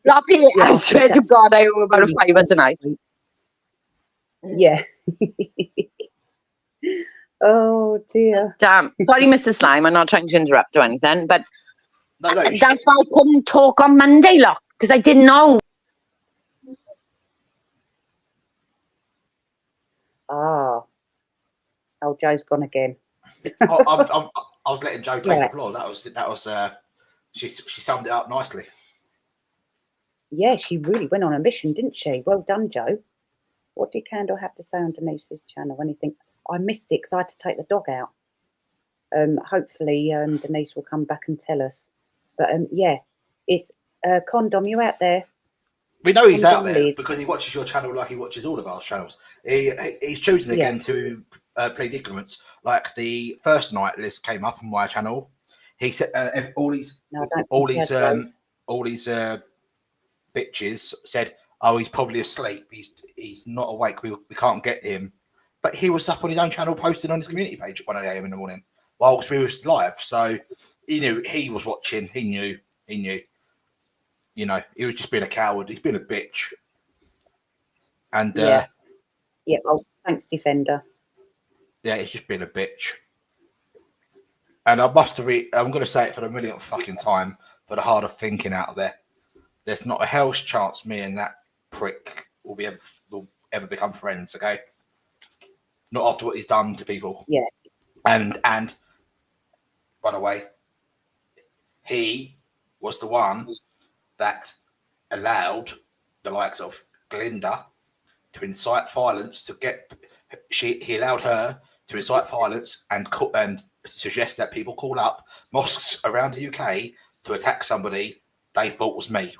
Speaker 2: Floppy, yeah, I swear to God, I owe about a £5 tonight.
Speaker 1: Yeah. Oh dear.
Speaker 2: Damn. Sorry, Mr. Slime. I'm not trying to interrupt or anything, but
Speaker 3: No,
Speaker 2: that's why I couldn't talk on Monday, look, because I didn't know.
Speaker 1: Oh, Joe's gone again.
Speaker 3: I was letting Joe take the floor. That was. She summed it up nicely.
Speaker 1: Yeah, she really went on a mission, didn't she? Well done, Joe. What did Candle have to say on Denise's channel? Anything? I missed it because I had to take the dog out. Hopefully, Denise will come back and tell us. But yeah, it's Condom. You out there?
Speaker 3: We know he's out there because he watches your channel like he watches all of our channels. He's choosing again to plead ignorance. Like the first night this came up on my channel, he said all these bitches said, "Oh, he's probably asleep. He's not awake. We can't get him." But he was up on his own channel posting on his community page at 1 a.m. in the morning whilst we was live. So he knew he was watching. He knew. You know, he was just being a coward. He's been a bitch. And
Speaker 1: yeah. Oh, thanks, Defender.
Speaker 3: Yeah, he's just been a bitch. And I must have. I'm going to say it for the millionth fucking time for the hard of thinking out there. There's not a hell's chance me and that prick will ever become friends. Okay. Not after what he's done to people.
Speaker 1: Yeah.
Speaker 3: And by the way, he was the one that allowed the likes of Glinda to incite violence he allowed her to incite violence and suggest that people call up mosques around the UK to attack somebody they thought was me.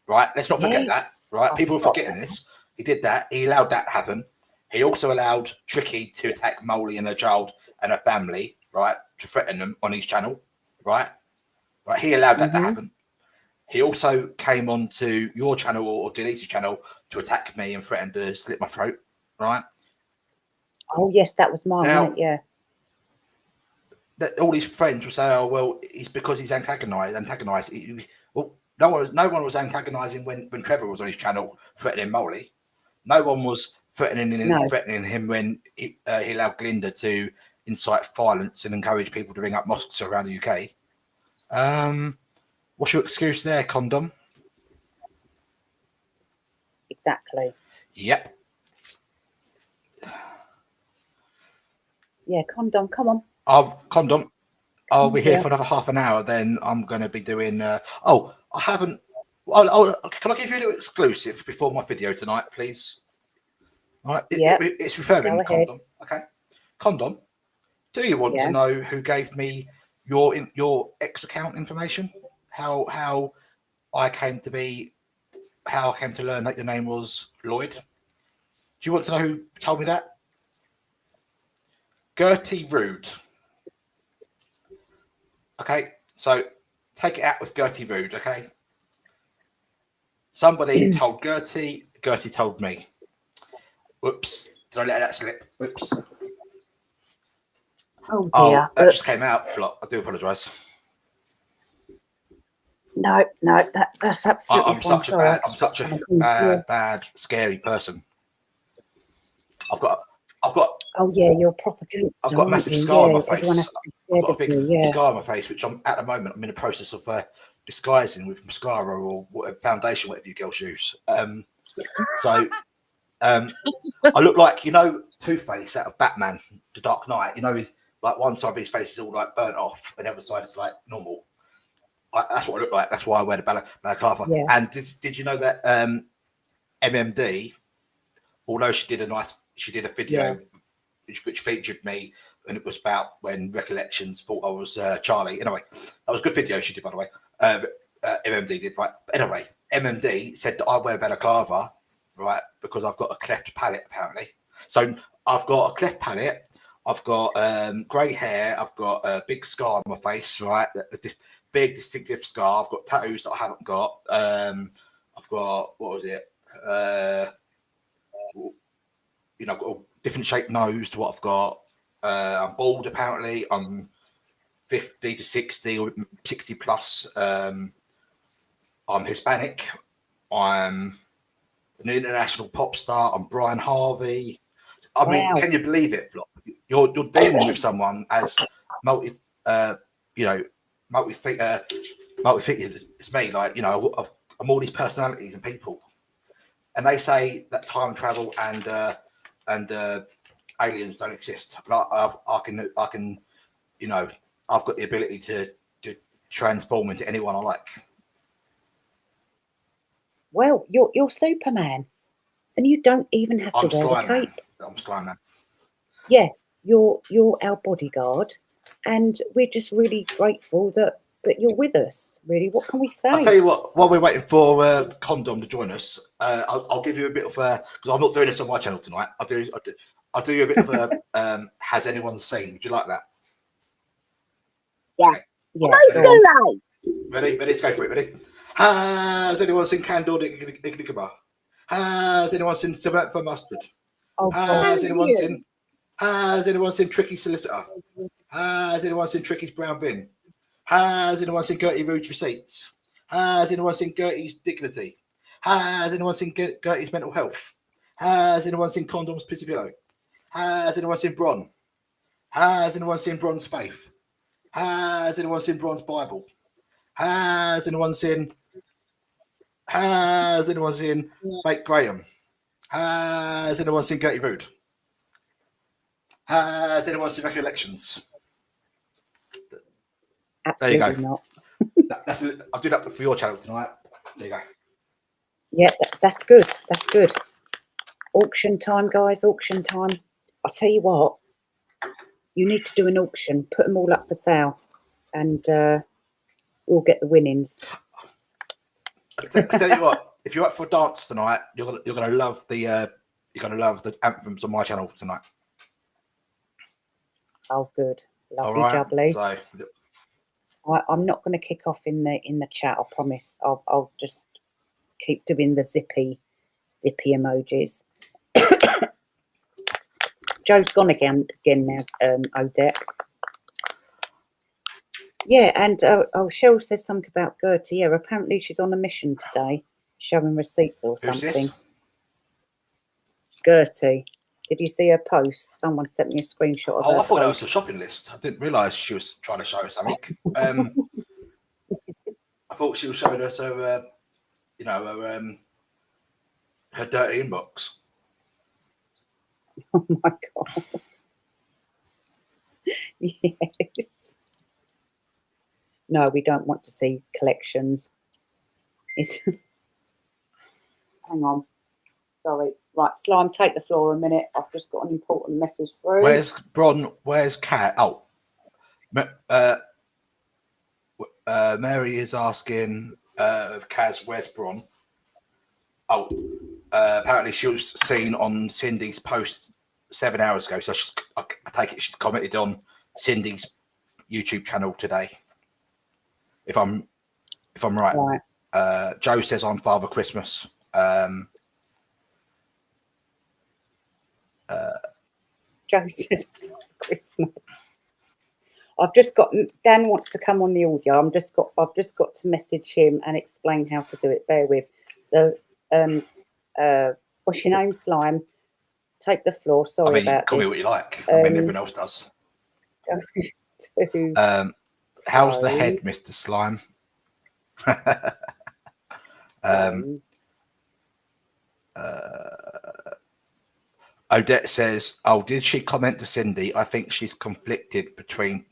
Speaker 3: Right? Let's not forget that. Right? People are forgetting this. He did that. He allowed that to happen. He also allowed Tricky to attack Molly and her child and her family. right, to threaten them on his channel, right? Right, he allowed that to happen. He also came onto your channel or Denise's channel to attack me and threaten to slit my throat, right?
Speaker 1: Oh yes, that was mine,
Speaker 3: Now,
Speaker 1: wasn't it? Yeah.
Speaker 3: That all his friends will say, "Oh well, it's because he's antagonised." Well, no one was antagonising when Trevor was on his channel threatening Molly. No one was threatening him when he allowed Glinda to incite violence and encourage people to ring up mosques around the UK. What's your excuse there, condom?
Speaker 1: Exactly.
Speaker 3: Yep.
Speaker 1: Yeah, condom. Come on.
Speaker 3: Condom. I'll be here
Speaker 1: Yeah.
Speaker 3: for another half an hour. Then I'm going to be doing. I haven't. Can I give you a little exclusive before my video tonight, please? All right.
Speaker 1: Yeah.
Speaker 3: It's referring
Speaker 1: Go
Speaker 3: to
Speaker 1: ahead.
Speaker 3: condom. Okay. Condom. Do you want to
Speaker 1: Yeah.
Speaker 3: know who gave me your X account information? How I came to be? How I came to learn that your name was Lloyd? Do you want to know who told me that? Gertie Rude. Okay, so take it out with Gertie Rude, okay? Somebody told Gertie, Gertie told me. Whoops, did I let that slip? Oops.
Speaker 1: Oh
Speaker 3: Oh,
Speaker 1: dear.
Speaker 3: that just
Speaker 1: Oops.
Speaker 3: came out. I do apologise.
Speaker 1: No, that's absolutely
Speaker 3: I'm
Speaker 1: fine.
Speaker 3: such
Speaker 1: Sorry,
Speaker 3: I'm such a bad, scary person. I've got.
Speaker 1: Oh yeah, you're a proper gangster,
Speaker 3: I've got a
Speaker 1: aren't
Speaker 3: massive
Speaker 1: you?
Speaker 3: scar on
Speaker 1: Yeah,
Speaker 3: my
Speaker 1: everyone
Speaker 3: face.
Speaker 1: has to be
Speaker 3: I've
Speaker 1: scared
Speaker 3: got a
Speaker 1: of
Speaker 3: big
Speaker 1: you. Yeah.
Speaker 3: scar on my face, which I'm at the moment. I'm in the process of disguising with mascara or whatever, foundation, whatever you girls use. So I look like Two-Face out of Batman: The Dark Knight. He's like one side of his face is all like burnt off, and the other side is like normal. That's what I look like. That's why I wear the balaclava.
Speaker 1: Yeah.
Speaker 3: And did you know that MMD, although she did a video which featured me, and it was about when Recollections thought I was Charlie. Anyway, that was a good video she did, by the way. MMD did, right? But anyway, MMD said that I wear balaclava, right, because I've got a cleft palate, apparently. So I've got a cleft palate, I've got grey hair, I've got a big scar on my face, right? A big distinctive scar. I've got tattoos that I haven't got. I've got, what was it? I've got a different shaped nose to what I've got. I'm bald, apparently. I'm 50 to 60 or 60 plus. I'm Hispanic. I'm an international pop star. I'm Brian Harvey. I mean, can you believe it, Flop? You're dealing with someone as multi-faceted as me. Like, I'm all these personalities and people, and they say that time travel and aliens don't exist. But I can I've got the ability to transform into anyone I like.
Speaker 1: Well, you're Superman, and you don't even have to wear the cape.
Speaker 3: I'm Skyman.
Speaker 1: Yeah, you're our bodyguard, and we're just really grateful that you're with us. Really, what can we say?
Speaker 3: I'll tell you what. While we're waiting for Condom to join us, I'll give you a bit of because I'm not doing this on my channel tonight. I'll do you a bit of a has anyone seen? Would you like that?
Speaker 2: Yeah.
Speaker 3: Okay.
Speaker 1: Yeah.
Speaker 3: Ready? Let's go for it. Ready? Has anyone seen Candor Bar? Has anyone seen Samantha Mustard?
Speaker 1: Oh,
Speaker 3: Has anyone seen Tricky Solicitor? Has anyone seen Tricky's Brown Bin? Has anyone seen Gertie Rude's Receipts? Has anyone seen Gertie's Dignity? Has anyone seen Gertie's Mental Health? Has anyone seen Condoms Pissy Pillow? Has anyone seen Bron? Has anyone seen Bron's Faith? Has anyone seen Bron's Bible? Has anyone seen Fake Graham? Has anyone seen Gertie Rude? Has anyone seen Recollections?
Speaker 1: absolutely
Speaker 3: there you go.
Speaker 1: not.
Speaker 3: I'll do that for your channel tonight. There you go.
Speaker 1: Yeah, that's good. That's good. Auction time, guys. Auction time. I'll tell you what. You need to do an auction. Put them all up for sale, and we'll get the winnings.
Speaker 3: I tell you what. If you're up for a dance tonight, you're gonna love the anthems on my channel tonight.
Speaker 1: Oh, good.
Speaker 3: All
Speaker 1: Lovely
Speaker 3: right.
Speaker 1: jubbly.
Speaker 3: So
Speaker 1: I'm not going to kick off in the chat. I promise. I'll just keep doing the zippy emojis. Joe's gone again now. Odette. Yeah, and Cheryl says something about Gertie. Yeah, apparently she's on a mission today, showing receipts or
Speaker 3: who's
Speaker 1: something.
Speaker 3: this?
Speaker 1: Gertie. Did you see her post? Someone sent me a screenshot of her
Speaker 3: I thought that was
Speaker 1: post.
Speaker 3: a shopping list. I didn't realise she was trying to show us something. I thought she was showing us her, her dirty inbox.
Speaker 1: Oh my God. Yes. No, we don't want to see collections. Hang on. Sorry. Right, Slime, take the floor a minute. I've just got an important message through.
Speaker 3: Where's Bron? Where's Kat? Oh, Mary is asking Kaz, where's Bron? Oh, apparently she was seen on Cindy's post 7 hours ago. So I take it she's commented on Cindy's YouTube channel today. If I'm right.
Speaker 1: Right.
Speaker 3: Joe says on Father Christmas.
Speaker 1: Joe says Christmas. I've just got Dan wants to come on the audio. I've just got to message him and explain how to do it. Bear with. So, what's your name, Slime? Take the floor. Sorry about
Speaker 3: call
Speaker 1: this.
Speaker 3: me what you like. I mean, everyone else does. How's the head, Mr. Slime? Odette says, "Oh, did she comment to Cindy? I think she's conflicted between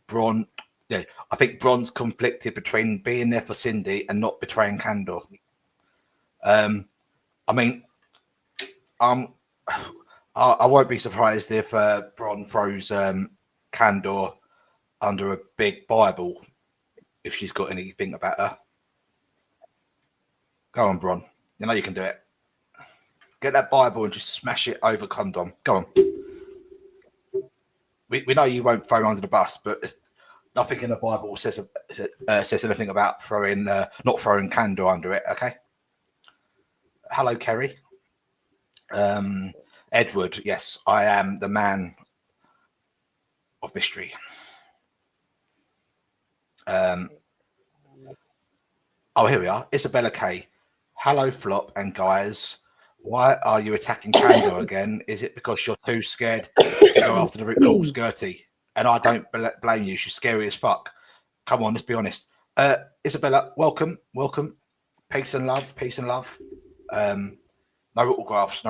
Speaker 3: Bron. Yeah, I think Bron's conflicted between being there for Cindy and not betraying Candor. I mean, I won't be surprised if Bron throws Candor under a big Bible if she's got anything about her. Go on, Bron. You know you can do it. Get that Bible and just smash it over condom. Go on. We know you won't throw under the bus, but nothing in the Bible says anything about not throwing Candor under it. Okay. Hello, Kerry. Edward, yes, I am the man of mystery. Oh, here we are. Isabella K. Hello, Flop and guys. Why are you attacking Candor again? Is it because you're too scared to go after the root cause, Gertie? And I don't blame you. She's scary as fuck. Come on, let's be honest. Isabella, welcome. Peace and love. No autographs.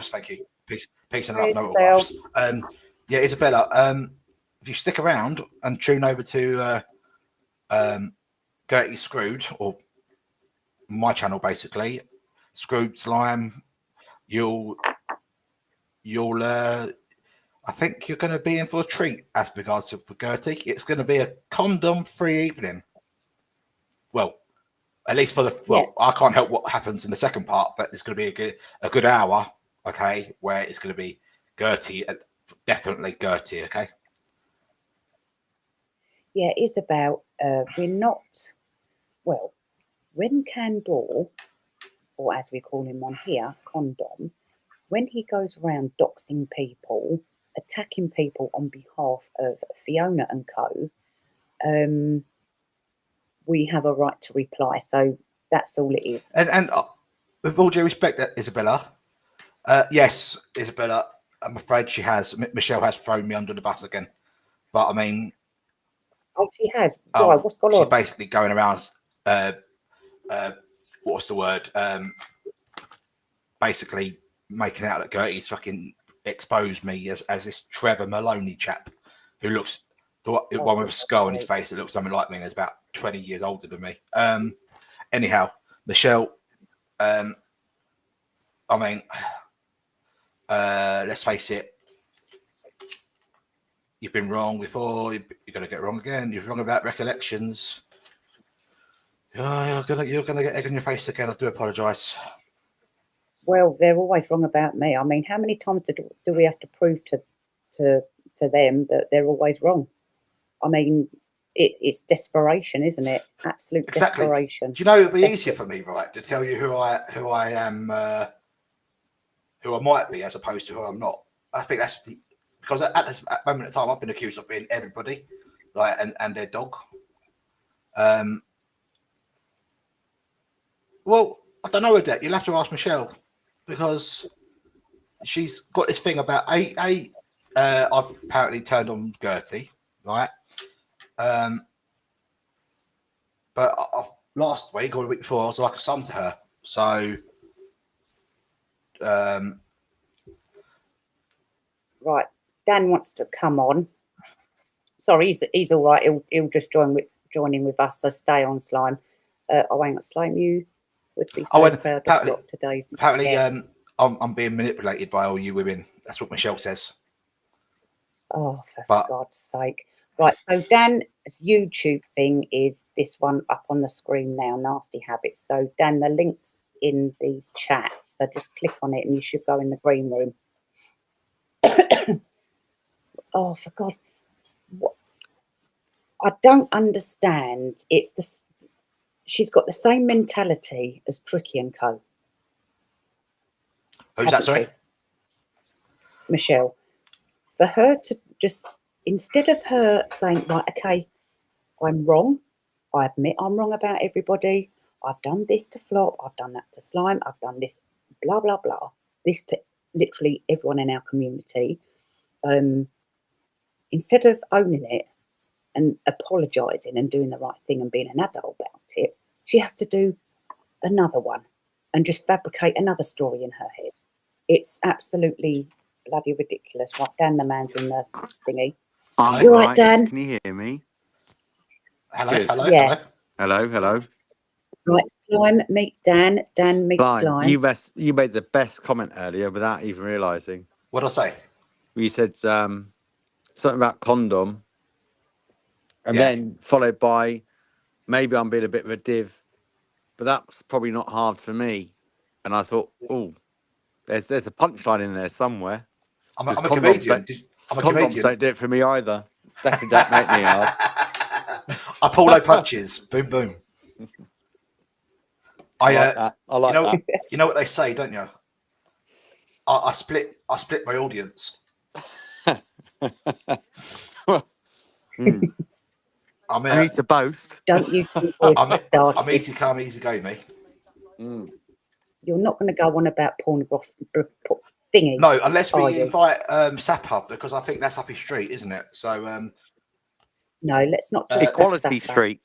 Speaker 3: Thank you. Peace and love. No autographs. Yeah, Isabella. If you stick around and tune over to Gertie Screwed, or my channel basically, Screwed Slime, you'll I think you're going to be in for a treat as regards to for Gertie. It's going to be a condom-free evening. Well, at least for I can't help what happens in the second part, but it's going to be a good hour, okay, where it's going to be Gertie, definitely Gertie, okay?
Speaker 1: Yeah, it's about, we're not, well, when Candor, or as we call him on here, Condom, when he goes around doxing people, attacking people on behalf of Fiona and co, we have a right to reply. So that's all it is.
Speaker 3: And with all due respect, Isabella, yes, Isabella, I'm afraid she has. Michelle has thrown me under the bus again. But I mean,
Speaker 1: oh, she has. Why? What's going on?
Speaker 3: She's basically going around. What's the word? Basically making out that Gertie's fucking exposed me as this Trevor Maloney chap who looks the one with a skull on his face that looks something like me and is about 20 years older than me. Anyhow, Michelle, I mean, let's face it, you've been wrong before, you're going to get wrong again. You're wrong about recollections. Oh, you're gonna get egg on your face again. I do apologise. Well,
Speaker 1: they're always wrong about me. I mean, how many times do we have to prove to to them that they're always wrong. I mean, it's desperation, isn't it? Absolute
Speaker 3: Exactly.
Speaker 1: desperation.
Speaker 3: Do you know it'd be easier for me, right, to tell you who I am, who I might be, as opposed to who I'm not. I think that's because at this moment in time, I've been accused of being everybody, like and their dog. Well, I don't know, Odette. You'll have to ask Michelle because she's got this thing about I've apparently turned on Gertie, right? But last week or the week before, I was like a son to her. So,
Speaker 1: Right, Dan wants to come on. Sorry, he's all right. He'll just join in with us. So stay on, Slime. Oh, hang on, Slime. You would be so proud of what today's.
Speaker 3: Apparently,
Speaker 1: yes.
Speaker 3: I'm being manipulated by all you women. That's what Michelle says.
Speaker 1: Oh, for God's sake! Right, so Dan's YouTube thing is this one up on the screen now, Nasty Habits. So Dan, the link's in the chat, so just click on it and you should go in the green room. Oh, for God. What? I don't understand. She's got the same mentality as Tricky and Co.
Speaker 3: Who's that, sorry?
Speaker 1: Michelle. For her to just, instead of her saying, right, okay, I'm wrong. I admit I'm wrong about everybody. I've done this to Flop. I've done that to Slime. I've done this, blah, blah, blah. This to literally everyone in our community. Instead of owning it and apologising and doing the right thing and being an adult about it, she has to do another one and just fabricate another story in her head. It's absolutely bloody ridiculous. Right, Dan, the man's in the thingy. You're right, Dan.
Speaker 4: Can you hear me?
Speaker 3: Hello.
Speaker 1: Yeah.
Speaker 4: Hello.
Speaker 1: Right, Slime meet Dan. Dan meets Slime.
Speaker 4: You made the best comment earlier without even realising.
Speaker 3: What did I say?
Speaker 4: You said something about condom, and then followed by maybe I'm being a bit of a div, but that's probably not hard for me. And I thought, oh, there's a punchline in there somewhere.
Speaker 3: I'm a comedian.
Speaker 4: Condoms don't do it for me either. Definitely don't make me hard.
Speaker 3: I pull no punches. Boom, boom.
Speaker 4: I like that.
Speaker 3: You know what they say, don't you? I split my audience. I'm
Speaker 4: easy to both.
Speaker 1: Don't you two boys start.
Speaker 3: I'm easy come, easy go, me.
Speaker 1: You're not going to go on about pornography thingy.
Speaker 3: No, unless we invite Sap up, because I think that's up his street, isn't it? So
Speaker 1: no, let's not talk
Speaker 4: Equality Street.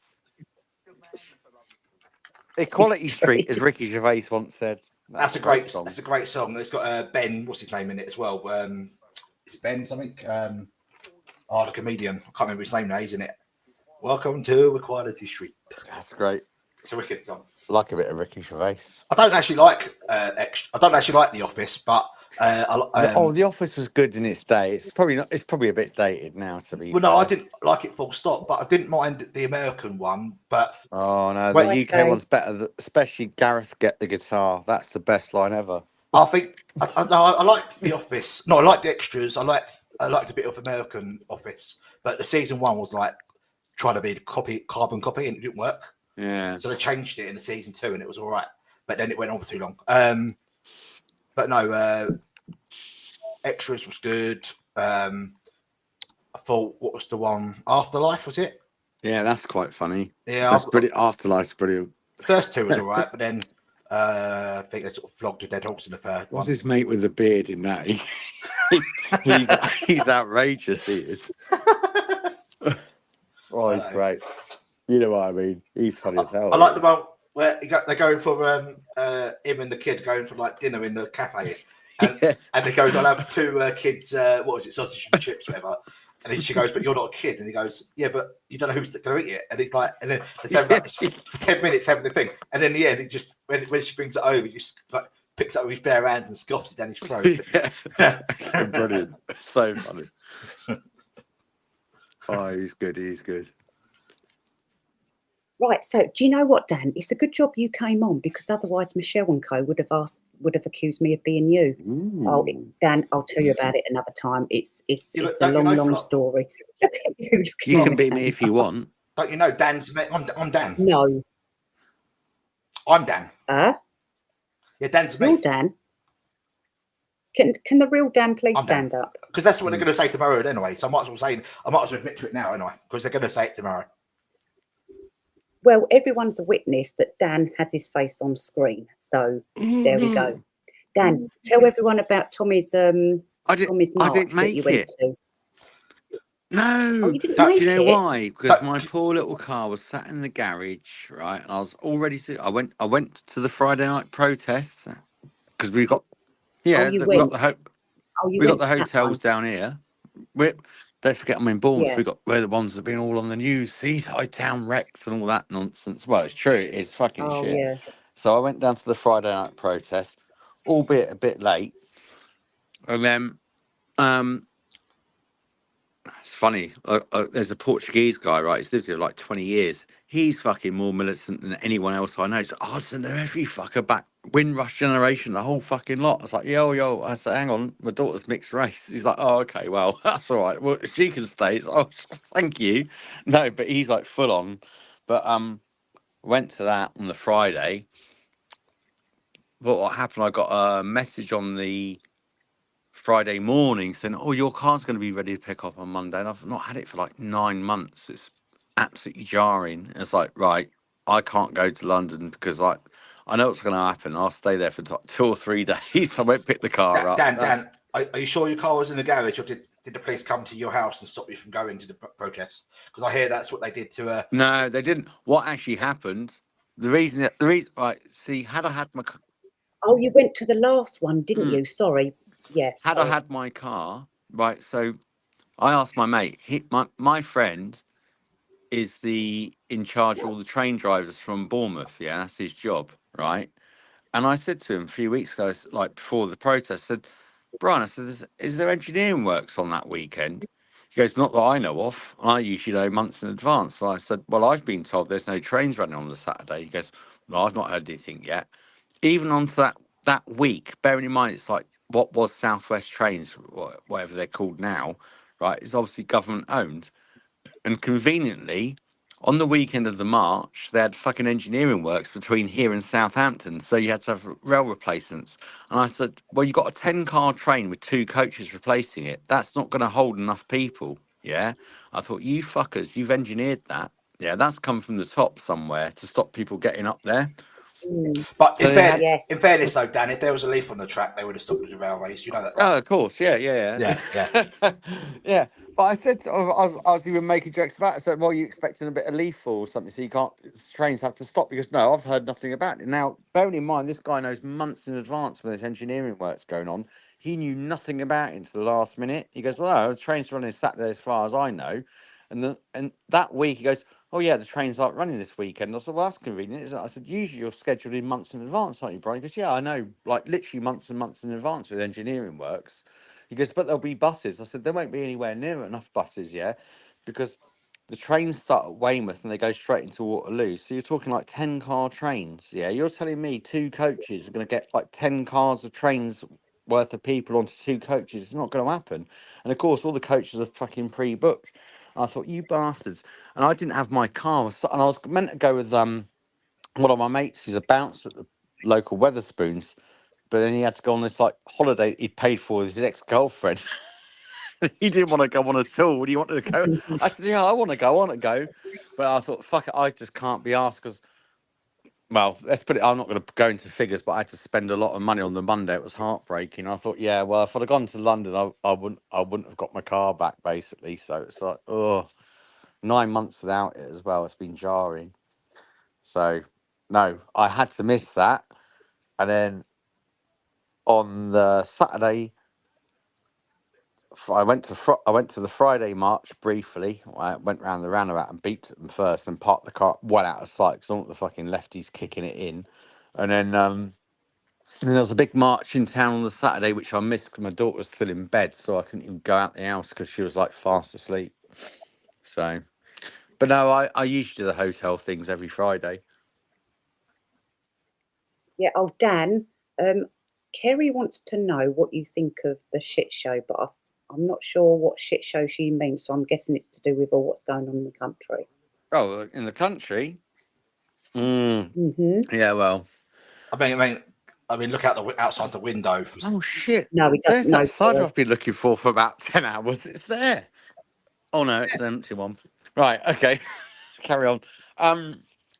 Speaker 4: Equality Street, as Ricky Gervais once said.
Speaker 3: That's a great song. That's a great song. It's got Ben, what's his name in it as well? Is it Ben something? The comedian. I can't remember his name now. He's in it. Welcome to Equality Street.
Speaker 4: That's great.
Speaker 3: It's a wicked song.
Speaker 4: I like a bit of Ricky Gervais.
Speaker 3: I don't actually like The Office, but
Speaker 4: The Office was good in its day. It's probably a bit dated now. To be fair.
Speaker 3: No, I didn't like it full stop, but I didn't mind the American one. But
Speaker 4: the UK one's better. Especially Gareth Get the Guitar. That's the best line ever.
Speaker 3: I think I liked The Office. No, I liked the extras. I liked a bit of American Office, but the season one was like trying to be the carbon copy, and it didn't work.
Speaker 4: Yeah.
Speaker 3: So they changed it in the season 2, and it was all right. But then it went on for too long. But no, extras was good. I thought, what was the one? Afterlife, was it?
Speaker 4: Yeah, that's quite funny.
Speaker 3: Yeah,
Speaker 4: that's brilliant. Afterlife's brilliant.
Speaker 3: The first 2 was all right, but then I think they sort of flogged a dead horse in the third one.
Speaker 4: What's his mate with the beard in that? He's outrageous. He is. Oh, he's great. You know what I mean? He's funny as hell.
Speaker 3: I like the one where they're going for him and the kid going for like dinner in the cafe, and he goes, "I'll have 2 kids. What was it? Sausage and chips, whatever." And then she goes, "But you're not a kid." And he goes, "Yeah, but you don't know who's going to eat it." And he's like, and then they're like, for 10 minutes having the thing, and then in the end, it just when she brings it over, he just like picks it up with his bare hands and scoffs it down his throat.
Speaker 4: Yeah. Brilliant, so funny. Oh, he's good. He's good.
Speaker 1: Right, so do you know what, Dan? It's a good job you came on, because otherwise Michelle and co would have accused me of being you. Oh, Dan, I'll tell you about it another time. It's
Speaker 3: Yeah,
Speaker 1: it's
Speaker 3: but
Speaker 1: a
Speaker 3: don't you know,
Speaker 1: long
Speaker 3: Flop?
Speaker 1: story. Look at you looking
Speaker 4: You
Speaker 1: at
Speaker 4: can
Speaker 1: the
Speaker 4: beat me if you
Speaker 1: camera.
Speaker 4: want.
Speaker 3: Don't you know Dan's mate? I'm Dan.
Speaker 1: No.
Speaker 3: I'm Dan. Yeah, Dan's
Speaker 1: You're
Speaker 3: me.
Speaker 1: Dan. Can the real Dan please
Speaker 3: I'm Dan.
Speaker 1: stand up?
Speaker 3: Because that's what they're going to say tomorrow anyway. So I might as well admit to it now anyway, because they're going to say it tomorrow.
Speaker 1: Well, everyone's a witness that Dan has his face on screen. So there we go. Dan, tell everyone about Tommy's Tommy's
Speaker 4: I
Speaker 1: march
Speaker 4: didn't
Speaker 1: that you
Speaker 4: make
Speaker 1: went
Speaker 4: it.
Speaker 1: to.
Speaker 4: No.
Speaker 1: Oh, you didn't
Speaker 3: Do
Speaker 1: make
Speaker 4: Do you know
Speaker 1: it?
Speaker 4: why? Because my poor little car was sat in the garage, right? And I was all ready to. I went to the Friday night protests because we got
Speaker 1: Oh,
Speaker 4: yeah
Speaker 1: you
Speaker 4: we got
Speaker 1: went. Oh, you
Speaker 4: we got
Speaker 1: went
Speaker 4: the
Speaker 1: to that
Speaker 4: hotels
Speaker 1: one.
Speaker 4: down here. We don't forget I'm in Bournemouth.
Speaker 1: Yeah.
Speaker 4: We're the ones that've been all on the news, seaside town wrecks and all that nonsense. Well, it's true. It's fucking
Speaker 1: Oh,
Speaker 4: shit.
Speaker 1: yeah.
Speaker 4: So I went down to the Friday night protest, albeit a bit late, and then um it's funny. There's a Portuguese guy, right? He's lived here like 20 years. He's fucking more militant than anyone else I know. So I send every fucker back. Windrush generation, the whole fucking lot. I was like, yo. I said, hang on, my daughter's mixed race. He's like, oh, okay, well, that's all right. Well, she can stay. It's, oh, thank you. No, but he's like full on. But went to that on the Friday. What happened? I got a message on the Friday morning saying, "Oh, your car's going to be ready to pick up on Monday," and I've not had it for like 9 months. It's absolutely jarring. It's like, right, I can't go to London because like I know what's going to happen. I'll stay there for 2 or 3 days. I won't pick the car up.
Speaker 3: Dan, are you sure your car was in the garage, or did the police come to your house and stop you from going to the protest? Because I hear that's what they did to.
Speaker 4: No, they didn't. What actually happened? The reason, right? See, had I had my
Speaker 1: Oh, you went to the last one, didn't
Speaker 4: mm,
Speaker 1: you? Sorry. Yeah,
Speaker 4: had I
Speaker 1: sorry.
Speaker 4: had my car, right? So I asked my mate. My friend is the in charge of all the train drivers from Bournemouth. Yeah, that's his job, right? And I said to him a few weeks ago, like before the protest, I said, Brian, I said, is there engineering works on that weekend? He goes, not that I know of. I usually know months in advance. So I said, well, I've been told there's no trains running on the Saturday. He goes, well, I've not heard anything yet. Even on to that week, bearing in mind it's like what was Southwest Trains, whatever they're called now, right? It's obviously government owned. And conveniently, on the weekend of the march, they had fucking engineering works between here and Southampton. So you had to have rail replacements. And I said, well, you've got a 10-car train with 2 coaches replacing it. That's not going to hold enough people. Yeah. I thought, you fuckers, you've engineered that. Yeah, that's come from the top somewhere to stop people getting up there.
Speaker 1: Mm,
Speaker 3: But
Speaker 4: So they had.
Speaker 3: in
Speaker 1: yes.
Speaker 3: fairness, though, Dan, if there was a leaf on the track, they would have stopped the railways. You know that, right?
Speaker 4: Oh, of course, yeah.
Speaker 3: Yeah.
Speaker 4: Yeah. But I said, I was even making jokes about it. I said, well, you expecting a bit of leaf fall or something, so you can't, trains have to stop because no, I've heard nothing about it. Now, bearing in mind, this guy knows months in advance when there's engineering works going on. He knew nothing about it until the last minute. He goes, well, no, the train's running Saturday as far as I know. And that week he goes, oh yeah, the trains aren't running this weekend. I said, well, that's convenient, isn't it? I said, usually you're scheduled in months in advance, aren't you, Brian? He goes, yeah, I know, like literally months and months in advance with engineering works. He goes, but there'll be buses. I said, there won't be anywhere near enough buses, yeah, because the trains start at Weymouth and they go straight into Waterloo. So you're talking like 10-car trains, yeah? You're telling me 2 coaches are going to get like 10 cars of trains worth of people onto 2 coaches? It's not going to happen. And of course, all the coaches are fucking pre-booked. I thought, you bastards. And I didn't have my car. And I was meant to go with one of my mates who's a bouncer at the local Weatherspoons. But then he had to go on this like holiday he'd paid for with his ex-girlfriend. He didn't want to go on at all. Do you want to go? I said, yeah, I want to go. I want to go. But I thought, fuck it, I just can't be asked because, well, let's put it, I'm not going to go into figures, but I had to spend a lot of money on the Monday. It was heartbreaking. I thought, yeah, well, if I'd have gone to London, I wouldn't have got my car back, basically. So it's like, oh, 9 months without it as well. It's been jarring. So, no, I had to miss that. And then on the Saturday, I went to the Friday march briefly. I went round the roundabout and beeped at them first, and parked the car well out of sight because I don't want the fucking lefties kicking it in. And then there was a big march in town on the Saturday, which I missed because my daughter was still in bed, so I couldn't even go out the house because she was like fast asleep. So But no, I usually do the hotel things every Friday.
Speaker 1: Yeah. Oh, Dan. Kerry wants to know what you think of the shit show, but I'm not sure what shit show she means. So I'm guessing it's to do with all what's going on in the country.
Speaker 4: Oh, in the country?
Speaker 1: Mm-hmm.
Speaker 4: Yeah, well.
Speaker 3: I mean, look out outside the window.
Speaker 4: Oh, shit.
Speaker 1: No, he doesn't
Speaker 4: There's
Speaker 1: know.
Speaker 4: that cider I've been looking for about 10 hours. It's there. Oh, no, it's an empty one. Right, okay. Carry on.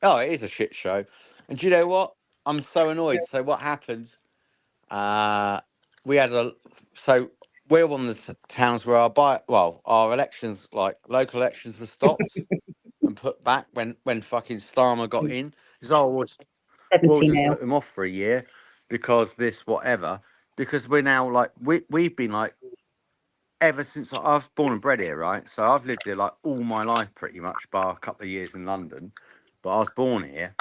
Speaker 4: Oh, it is a shit show. And do you know what? I'm so annoyed. So what happened? We had so we're one of the towns where our elections, like local elections, were stopped and put back when fucking Starmer got in. He's we'll
Speaker 1: 70
Speaker 4: just
Speaker 1: now.
Speaker 4: put them off for a year because this whatever. Because we're now like we've been like ever since I was born and bred here, right? So I've lived here like all my life pretty much, bar a couple of years in London. But I was born here,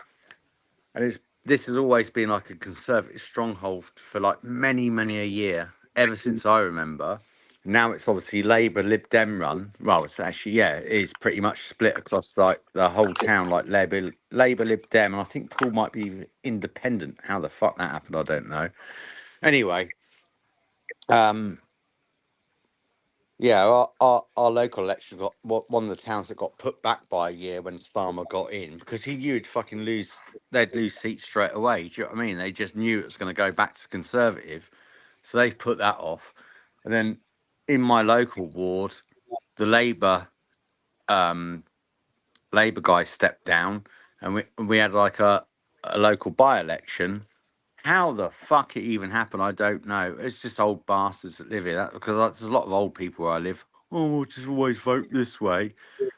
Speaker 4: and this has always been like a conservative stronghold for like many a year, ever since I remember. Now it's obviously Labour Lib Dem run. Well, it's actually it is pretty much split across like the whole town, like Labour Lib Dem, and I think Paul might be independent. How the fuck that happened, I don't know. Anyway, yeah, our local election got one of the towns that got put back by a year when Starmer got in because he knew they'd lose seats straight away. Do you know what I mean? They just knew it was going to go back to Conservative, so they've put that off. And then in my local ward, the Labour guy stepped down, and we had like a local by-election. How the fuck it even happened, I don't know. It's just old bastards that live here. Because there's a lot of old people where I live. Oh, we'll just always vote this way.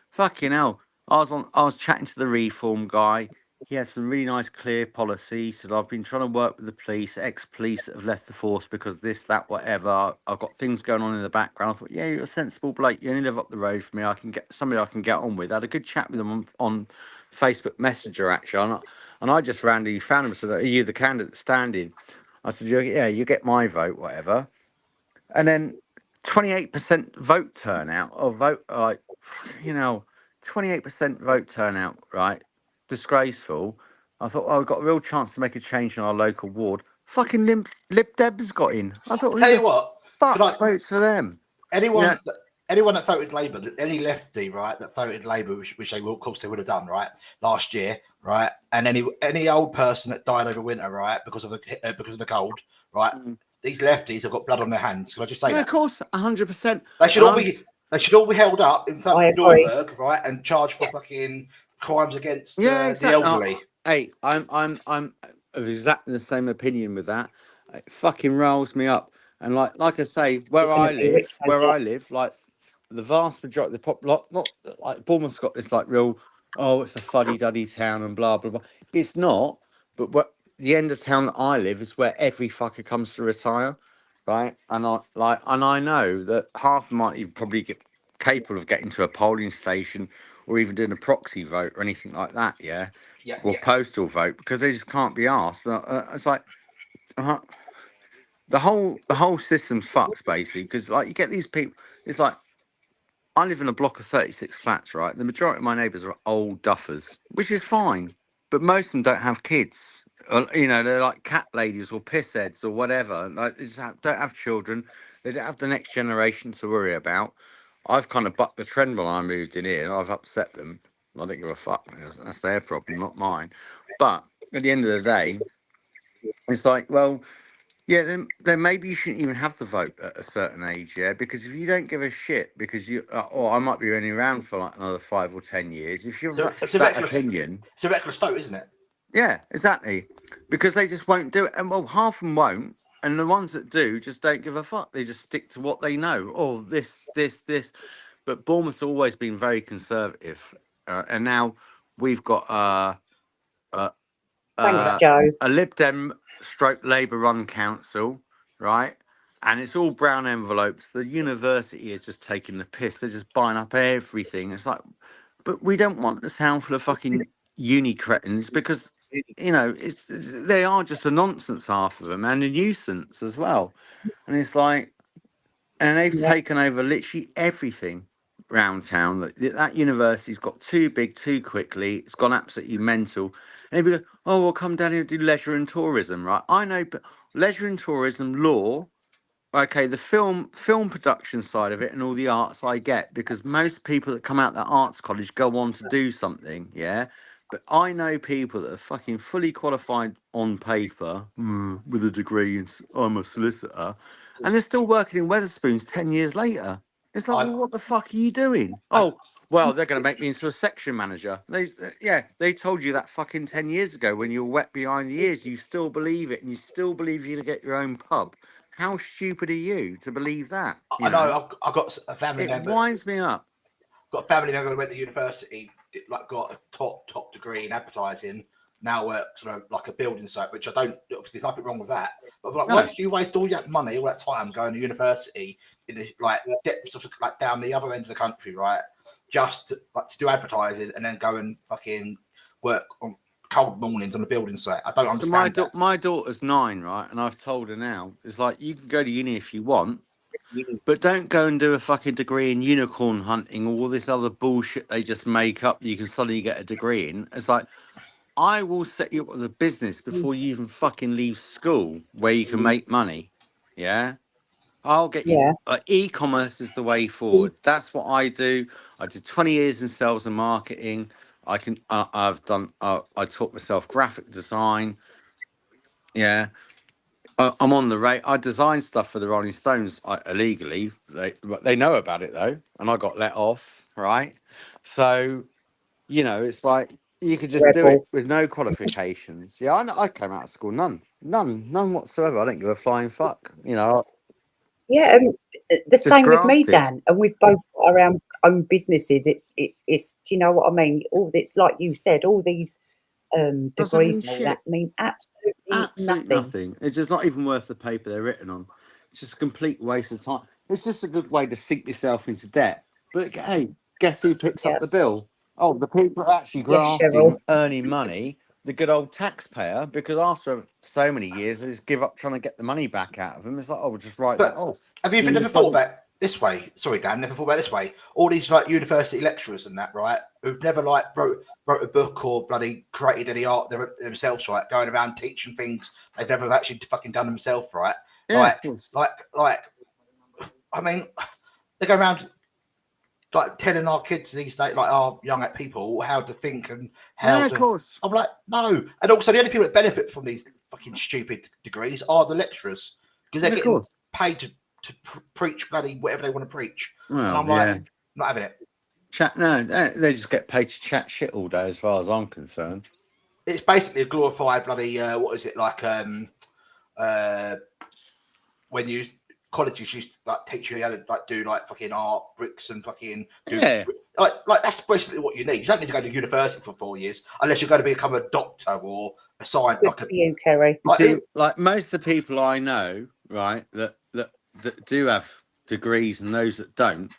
Speaker 4: Fucking hell. I was chatting to the reform guy. He had some really nice, clear policy. He said, I've been trying to work with the police, ex-police that have left the force because this, that, whatever. I've got things going on in the background. I thought, yeah, you're a sensible bloke. You only live up the road from me. I can get somebody I can get on with. I had a good chat with him on Facebook Messenger, actually. And I just randomly found him and said, are you the candidate standing? I said, yeah, you get my vote, whatever. And then 28% vote turnout, or vote, like, 28% vote turnout, right? Disgraceful. I thought, oh, we've got a real chance to make a change in our local ward. Fucking Lib Deb's got in. I thought,
Speaker 3: Tell you what,
Speaker 4: votes for them.
Speaker 3: Anyone that voted Labour, any lefty, right, that voted Labour, which they will, of course, they would have done, right, last year, right, and any old person that died over winter, right, because of the cold, right, these lefties have got blood on their hands. Can I just say that?
Speaker 4: Of course, 100%.
Speaker 3: They should all be held up in front of Nuremberg, right, and charged for fucking crimes against the elderly.
Speaker 4: Hey, I'm of exactly the same opinion with that. It fucking riles me up. And like I say, where I live, like the vast majority of the not like Bournemouth's got this like real, oh, it's a fuddy-duddy town and blah blah blah. It's not, but the end of town that I live is where every fucker comes to retire, right? And I know that half of them might even probably get capable of getting to a polling station or even doing a proxy vote or anything like that, or postal vote because they just can't be asked. It's like the whole system's fucked basically because like you get these people. It's like I live in a block of 36 flats, right? The majority of my neighbours are old duffers, which is fine, but most of them don't have kids. They're like cat ladies or pissheads or whatever. Like they just don't have children. They don't have the next generation to worry about. I've kind of bucked the trend when I moved in here, and I've upset them. I don't give a fuck. That's their problem, not mine. But at the end of the day, it's like, well, yeah, then maybe you shouldn't even have the vote at a certain age, because if you don't give a shit, because or I might be only around for like another 5 or 10 years. If you're
Speaker 3: it's a reckless
Speaker 2: opinion,
Speaker 3: it's a reckless vote, isn't it?
Speaker 4: Yeah, exactly, because they just won't do it, and well, half of them won't, and the ones that do just don't give a fuck. They just stick to what they know. Oh, this. But Bournemouth's always been very conservative, and now we've got
Speaker 1: Thanks, Joe.
Speaker 4: a Lib Dem stroke Labour run council, right? And it's all brown envelopes. The university is just taking the piss. They're just buying up everything. It's like, but we don't want the town full of fucking uni cretins because, they are just a nonsense, half of them, and a nuisance as well. And it's like, and they've taken over literally everything. round town that university's got too big too quickly. It's gone absolutely mental. And people go, oh, we'll come down here and do leisure and tourism, right? I know, but leisure and tourism law. Okay, the film production side of it and all the arts I get, because most people that come out that arts college go on to do something, yeah. But I know people that are fucking fully qualified on paper with a degree, and I'm a solicitor, and they're still working in Weatherspoons 10 years later. It's like,
Speaker 3: I,
Speaker 4: well, what the fuck are you doing?
Speaker 3: I,
Speaker 4: Oh, well, they're going to make me into a section manager. They told you that fucking 10 years ago when you were wet behind the ears. You still believe it, and you still believe you're going to get your own pub. How stupid are you to believe that?
Speaker 3: I know. I've got a family
Speaker 4: It
Speaker 3: member.
Speaker 4: winds me up.
Speaker 3: Got a family member who went to university, like got a top degree in advertising. Now works on a building site, which I don't. Obviously, there's nothing wrong with that. But like, why did you waste all that money, all that time going to university in the depths of down the other end of the country, right? Just to do advertising and then go and fucking work on cold mornings on the building site. I don't understand that.
Speaker 4: My daughter's 9, right? And I've told her now, it's like, you can go to uni if you want, but don't go and do a fucking degree in unicorn hunting or all this other bullshit they just make up that you can suddenly get a degree in. It's like, I will set you up with a business before you even fucking leave school where you can make money. Yeah. I'll get you.
Speaker 1: Yeah.
Speaker 4: E-commerce is the way forward. That's what I do. I did 20 years in sales and marketing. I've done. I taught myself graphic design. Yeah. I'm on the rate. I designed stuff for the Rolling Stones illegally. They know about it though, and I got let off. Right. So it's like you could just do it
Speaker 1: Rebel.
Speaker 4: with no qualifications. Yeah, I came out of school none whatsoever. I didn't give a flying fuck.
Speaker 1: Yeah, the
Speaker 4: Just
Speaker 1: same with me,
Speaker 4: grafted.
Speaker 1: Dan. And we've both got our own businesses. It's. Do you know what I mean? All it's like you said. All these
Speaker 4: Doesn't mean
Speaker 1: degrees and all that
Speaker 4: shit.
Speaker 1: mean absolutely
Speaker 4: Absolutely
Speaker 1: nothing.
Speaker 4: nothing. It's just not even worth the paper they're written on. It's just a complete waste of time. It's just a good way to sink yourself into debt. But hey, guess who picks up
Speaker 1: Yeah.
Speaker 4: the bill? Oh, the people that are actually
Speaker 1: Yes,
Speaker 4: grafting,
Speaker 1: Cheryl.
Speaker 4: earning money, the good old taxpayer, because after so many years, they just give up trying to get the money back out of them. It's like, oh, we'll just write that
Speaker 3: But
Speaker 4: off.
Speaker 3: have you never thought about this way? Sorry, Dan, never thought about this way. All these university lecturers and that, right? Who've never wrote a book or bloody created any art themselves, right? Going around teaching things they've never actually fucking done themselves, right?
Speaker 4: Yeah,
Speaker 3: I mean, they go around telling our kids these days, our young people, how to think and how
Speaker 4: yeah, of
Speaker 3: to.
Speaker 4: course.
Speaker 3: I'm like, no. And also, the only people that benefit from these fucking stupid degrees are the lecturers because they're
Speaker 4: Yeah, of
Speaker 3: getting
Speaker 4: course.
Speaker 3: paid to preach bloody whatever they want to preach.
Speaker 4: Well,
Speaker 3: and I'm
Speaker 4: yeah.
Speaker 3: like, not having it.
Speaker 4: Chat. No, they just get paid to chat shit all day, as far as I'm concerned.
Speaker 3: It's basically a glorified bloody what is it when you colleges used to teach you how to do fucking art, bricks, and fucking do
Speaker 4: Yeah.
Speaker 3: like that's basically what you need. You don't need to go to university for 4 years unless you're going to become a doctor or a science
Speaker 1: Good for you, Kerry.
Speaker 4: See, like most of the people I know, right, that do have degrees and those that don't,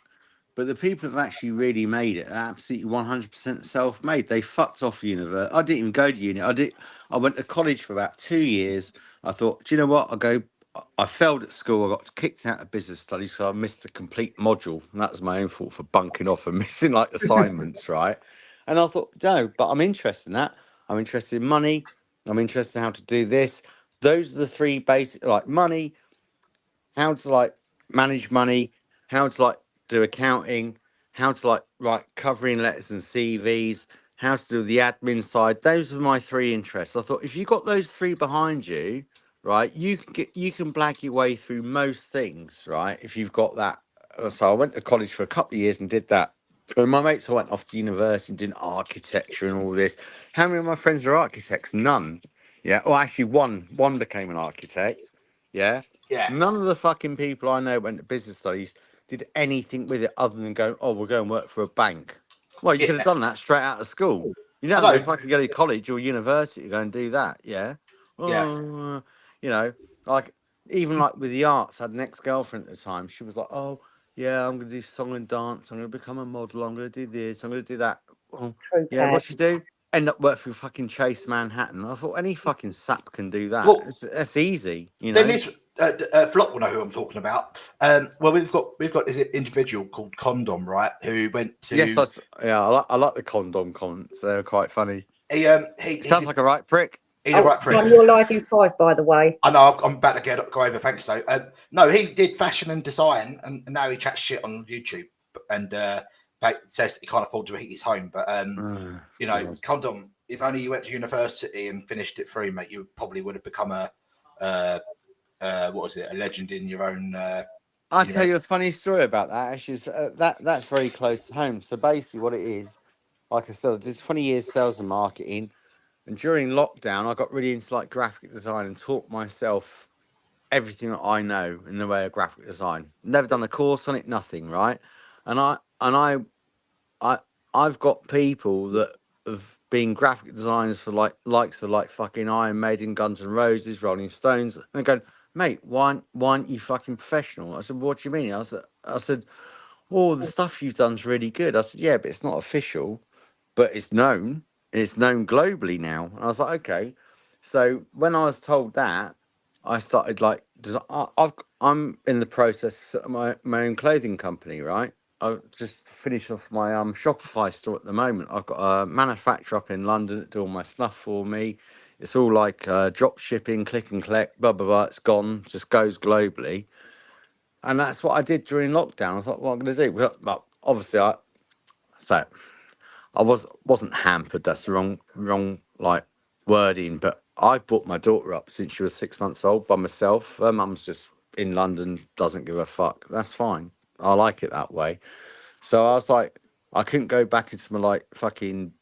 Speaker 4: but the people who've actually really made it are absolutely 100% self-made. They fucked off university. I didn't even go to uni. I went to college for about 2 years. I thought, do you know what? I failed at school. I got kicked out of business studies, so I missed a complete module. And that was my own fault for bunking off and missing assignments, right? And I thought, no, but I'm interested in that. I'm interested in money. I'm interested in how to do this. Those are the three basic, money, how to manage money, how to do accounting, how to write covering letters and CVs, how to do the admin side. Those are my three interests. I thought if you got those three behind you, right, you can blag your way through most things, right? If you've got that. So I went to college for a couple of years and did that. So my mates all went off to university and did architecture and all this. How many of my friends are architects? None. Yeah. Well, actually, one became an architect. Yeah.
Speaker 3: Yeah.
Speaker 4: None of the fucking people I know went to business studies did anything with it other than go, oh, we'll go and work for a bank. Well, you could have done that straight out of school. You don't know if I could go to college or university to go and do that. Yeah.
Speaker 3: Yeah.
Speaker 4: Even with the arts, I had an ex-girlfriend at the time. She was like, oh, yeah, I'm going to do song and dance. I'm going to become a model. I'm going to do this. I'm going to do that. Oh,
Speaker 1: True,
Speaker 4: yeah,
Speaker 1: Cat.
Speaker 4: what'd she do? End up working for fucking Chase Manhattan. I thought any fucking sap can do that.
Speaker 3: Well,
Speaker 4: That's easy,
Speaker 3: then this Flock will know who I'm talking about. Well, we've got this individual called Condom, right? Who went to
Speaker 4: Yes, I like the condom comments. They're quite funny.
Speaker 3: he
Speaker 4: Sounds
Speaker 3: did,
Speaker 4: like a right prick.
Speaker 3: he's a
Speaker 1: Oh,
Speaker 3: right
Speaker 1: Slime,
Speaker 3: prick.
Speaker 1: you're live in 5, by the way.
Speaker 3: I know I'm about to go over. Thanks though. No, he did fashion and design, and now he chats shit on YouTube and says he can't afford to heat his home. But you know,
Speaker 4: Yes.
Speaker 3: Condom. If only you went to university and finished it free, mate, you probably would have become a what was it? A legend in your own.
Speaker 4: I'll tell you a funny story about that. Actually, that's very close to home. So basically, what it is, like I said, I did 20 years sales and marketing, and during lockdown, I got really into like graphic design and taught myself everything that I know in the way of graphic design. Never done a course on it, nothing, right? And I I've got people that have been graphic designers for likes of like fucking Iron Maiden, Guns N' Roses, Rolling Stones, and they're going, mate, why aren't you fucking professional? I said, what do you mean? I said, oh, the stuff you've done's really good. I said, yeah, but it's not official, but it's known. It's known globally now. And I was like, okay. So when I was told that, I started like, I'm in the process of my own clothing company, right? I just finished off my Shopify store at the moment. I've got a manufacturer up in London that do all my stuff for me. It's all like drop shipping, click and collect, blah blah blah. It's gone, just goes globally, and that's what I did during lockdown. I was like, what am I going to do? Well, obviously, so I wasn't hampered. That's the wrong like wording. But I brought my daughter up since she was 6 months old by myself. Her mum's just in London, doesn't give a fuck. That's fine. I like it that way. So I was like, I couldn't go back into my like fucking,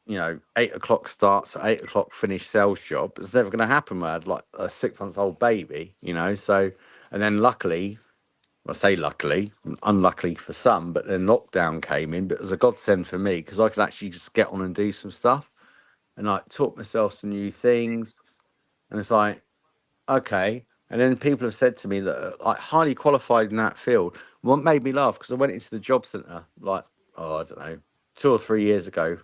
Speaker 4: 8 o'clock starts, 8 o'clock finish sales job. It's never going to happen. Where I had like a 6 month old baby, So, and then luckily, I say luckily, unluckily for some, but then lockdown came in. But it was a godsend for me because I could actually just get on and do some stuff, and like taught myself some new things. And it's like, okay. And then people have said to me that like highly qualified in that field. What made me laugh because I went into the job centre like, I don't know, 2 or 3 years ago.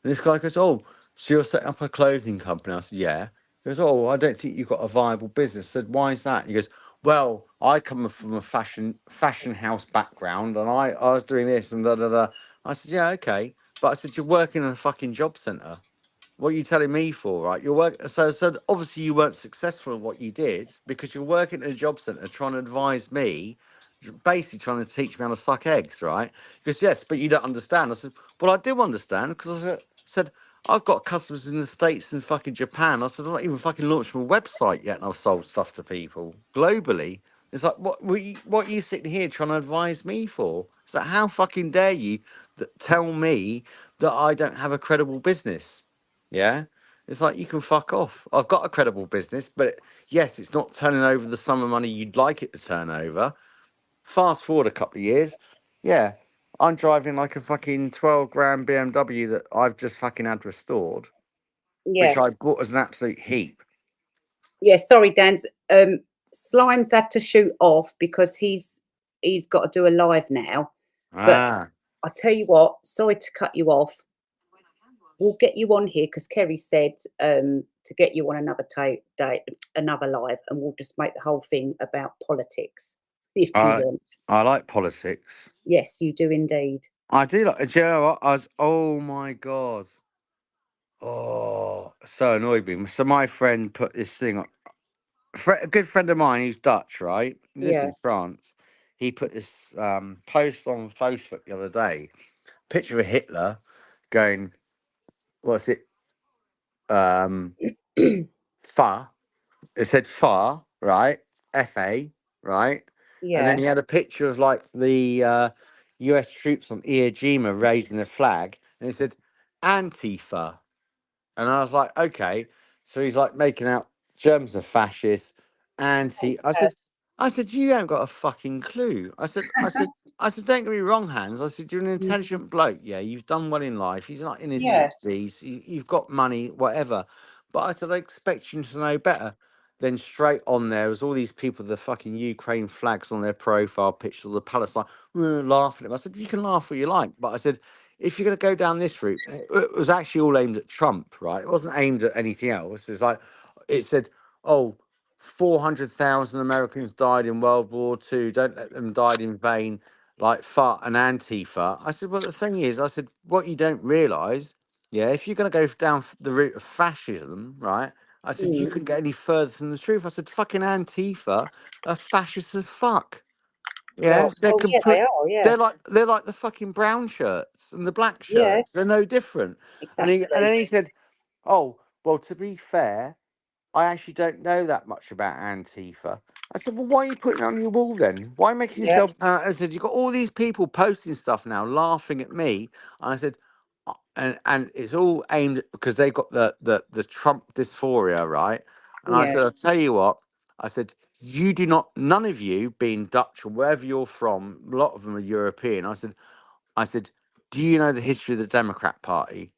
Speaker 4: And this guy goes, "Oh, so you're setting up a clothing company?" I said, "Yeah." He goes, "Oh, I don't think you've got a viable business." I said, "Why is that?" He goes, "Well, I come from a fashion house background, and I was doing this and da da da." I said, "Yeah, okay," but I said, "You're working in a fucking job centre. What are you telling me for, right? You're work so obviously you weren't successful in what you did because you're working in a job centre trying to advise me, basically trying to teach me how to suck eggs, right?" Because yes, but you don't understand. I said, "Well, I do understand because I said I've got customers in the States and fucking Japan." I said, "I've not even fucking launched my website yet, and I've sold stuff to people globally." It's like, what are you sitting here trying to advise me for? It's like, how fucking dare you tell me that I don't have a credible business? Yeah. It's like you can fuck off. I've got a credible business, but yes, it's not turning over the sum of money you'd like it to turn over. Fast forward a couple of years, yeah, I'm driving like a fucking 12 grand BMW that I've just fucking had restored, which
Speaker 1: Yeah.
Speaker 4: I bought as an absolute heap.
Speaker 1: Yeah, sorry, Dan's. Slime's had to shoot off because he's got to do a live now. But
Speaker 4: Ah,
Speaker 1: I tell you what, sorry to cut you off. We'll get you on here because Kerry said to get you on another date, another live, and we'll just make the whole thing about politics if you
Speaker 4: I
Speaker 1: want.
Speaker 4: I like politics.
Speaker 1: Yes, you do indeed.
Speaker 4: I do like. Do you know what? Oh my god. Oh, so annoyed me. So my friend put this thing on. A good friend of mine who's Dutch, right? He lives
Speaker 1: Yeah,
Speaker 4: in France. He put this post on Facebook the other day. Picture of Hitler going, what's it? Fa. It said Fa, right? FA, right? And then
Speaker 1: yeah.
Speaker 4: he had a picture of like the US troops on Iwo Jima raising the flag, and it said Antifa. And I was like, okay. So he's like making out Germans are fascists, anti. I said, you ain't got a fucking clue. I said, don't get me wrong, Hans. I said, you're an
Speaker 1: Mm,
Speaker 4: intelligent bloke. Yeah, you've done well in life. He's not in his
Speaker 1: yeah,
Speaker 4: 60s. You've got money, whatever. But I said, I expect you to know better. Then straight on there was all these people with the fucking Ukraine flags on their profile pictures of the Palestine laughing at him. I said, you can laugh what you like. But I said, if you're going to go down this route, it was actually all aimed at Trump, right? It wasn't aimed at anything else. It's like, it said, oh, 400,000 Americans died in World War II. Don't let them die in vain, like FAT and Antifa. I said, well, the thing is, I said, what you don't realise, yeah, if you're going to go down the route of fascism, right? I said, you
Speaker 1: Mm.
Speaker 4: couldn't get any further from the truth. I said, fucking Antifa are fascist as fuck. Yeah, they're
Speaker 1: Well, yeah, they
Speaker 4: complete.
Speaker 1: are. Yeah,
Speaker 4: They're like the fucking brown shirts and the black
Speaker 1: yeah,
Speaker 4: shirts. They're no different. And
Speaker 1: exactly.
Speaker 4: then he said, "Oh, well, to be fair, I actually don't know that much about Antifa." I said, "Well, why are you putting it on your wall then? Why making
Speaker 1: Yep,
Speaker 4: yourself?" I said, "You've got all these people posting stuff now, laughing at me." And I said, and it's all aimed at, because they've got the Trump dysphoria, right?" And I
Speaker 1: yeah,
Speaker 4: said, "I'll tell you what." I said, "You do not, none of you, being Dutch or wherever you're from, a lot of them are European." I said, "Do you know the history of the Democrat Party?"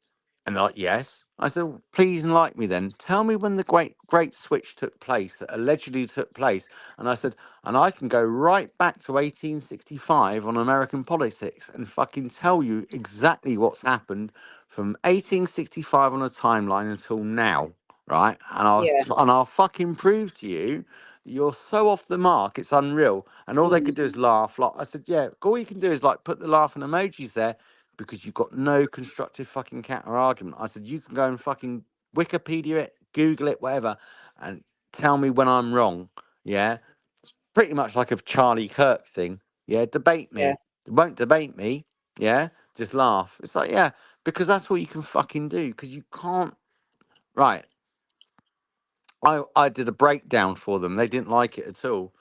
Speaker 4: And they're like, "Yes." I said, "Well, please enlighten me then. Tell me when the great switch took place, that allegedly took place." And I said, "And I can go right back to 1865 on American politics and fucking tell you exactly what's happened from 1865 on a timeline until now, right?
Speaker 1: yeah.
Speaker 4: And I'll fucking prove to you that you're so off the mark, it's unreal." And all they
Speaker 1: Mm.
Speaker 4: could do is laugh. Like I said, "Yeah, all you can do is like put the laughing emojis there, because you've got no constructive fucking counter argument." I said, "You can go and fucking Wikipedia it, Google it, whatever, and tell me when I'm wrong." Yeah, pretty much like a Charlie Kirk thing. Yeah, debate
Speaker 1: Yeah,
Speaker 4: me. Won't debate me. Yeah, just laugh. It's like, yeah, because that's all you can fucking do. Because you can't. Right. I did a breakdown for them. They didn't like it at all.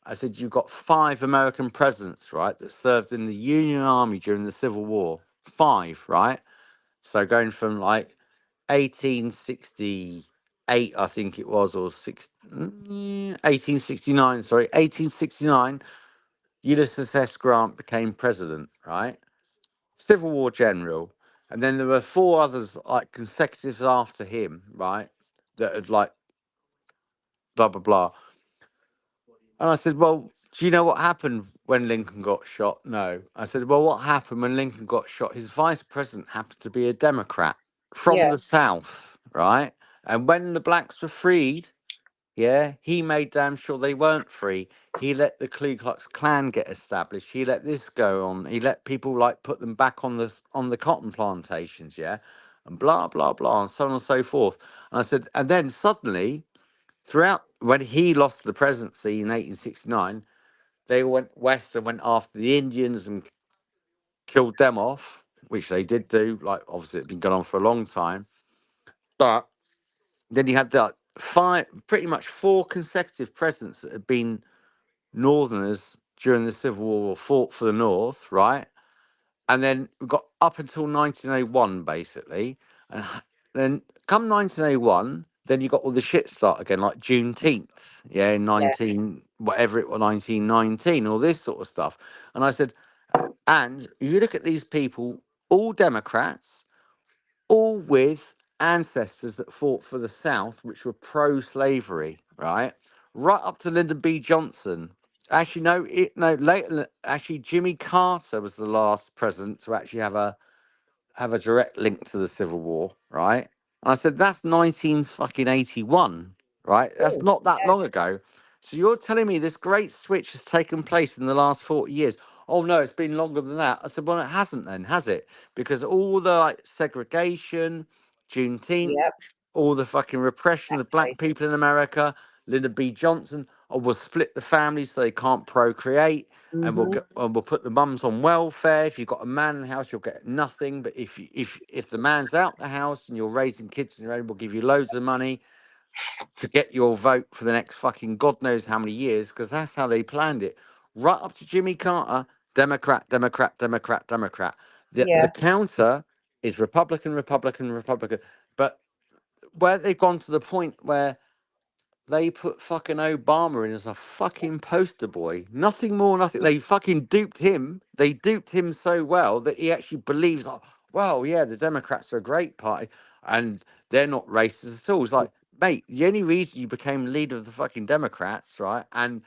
Speaker 4: I said, you've got 5 American presidents, right, that served in the Union Army during the Civil War. 5, right? So going from like 1868, I think it was, or 1869, sorry, 1869, Ulysses S. Grant became president, right? Civil War general. And then there were 4 others like consecutive after him, right? That had like blah, blah, blah. And I said, well, do you know what happened when Lincoln got shot? No. I said, well, what happened when Lincoln got shot? His vice president happened to be a Democrat from
Speaker 1: yeah.
Speaker 4: the South, right? And when the blacks were freed, yeah, he made damn sure they weren't free. He let the Ku Klux Klan get established. He let this go on. He let people like put them back on the cotton plantations, yeah, and blah blah blah, and so on and so forth. And I said, and then suddenly, throughout when he lost the presidency in 1869, they went west and went after the Indians and killed them off, which they did do. Like obviously, it'd been going on for a long time, but then you had the 5, pretty much 4 consecutive presidents that had been Northerners during the Civil War, or fought for the North, right? And then we got up until 1901, basically, and then come 1901, then you got all the shit start again, like Juneteenth, yeah, in
Speaker 1: Yeah.
Speaker 4: 19 whatever it was, 1919, all this sort of stuff. And I said, and you look at these people, all Democrats, all with ancestors that fought for the South, which were pro-slavery, right? Right up to Lyndon B. Johnson. Actually, no, later. Actually, Jimmy Carter was the last president to actually have a direct link to the Civil War, right? And I said, that's 19 fucking 81, right? That's
Speaker 1: Oh,
Speaker 4: not that
Speaker 1: yeah.
Speaker 4: long ago. So you're telling me this great switch has taken place in the last 40 years? Oh no, it's been longer than that. I said, well, it hasn't then, has it? Because all the like segregation, Juneteenth,
Speaker 1: Yep.
Speaker 4: all the fucking repression of the black
Speaker 1: Exactly.
Speaker 4: people in America, Lyndon B. Johnson, or we'll split the family so they can't procreate, and
Speaker 1: Mhm.
Speaker 4: we'll put the mums on welfare. If you've got a man in the house, you'll get nothing. But if the man's out the house and you're raising kids on your own, we'll give you loads of money to get your vote for the next fucking God knows how many years, because that's how they planned it. Right up to Jimmy Carter, Democrat, Democrat, Democrat, Democrat. The
Speaker 1: Yeah.
Speaker 4: counter is Republican, Republican, Republican. But where they've gone to the point where they put fucking Obama in as a fucking poster boy. Nothing more, nothing. They fucking duped him. They duped him so well that he actually believes, like, well, yeah, the Democrats are a great party and they're not racist at all. It's like, mate, the only reason you became leader of the fucking Democrats, right, and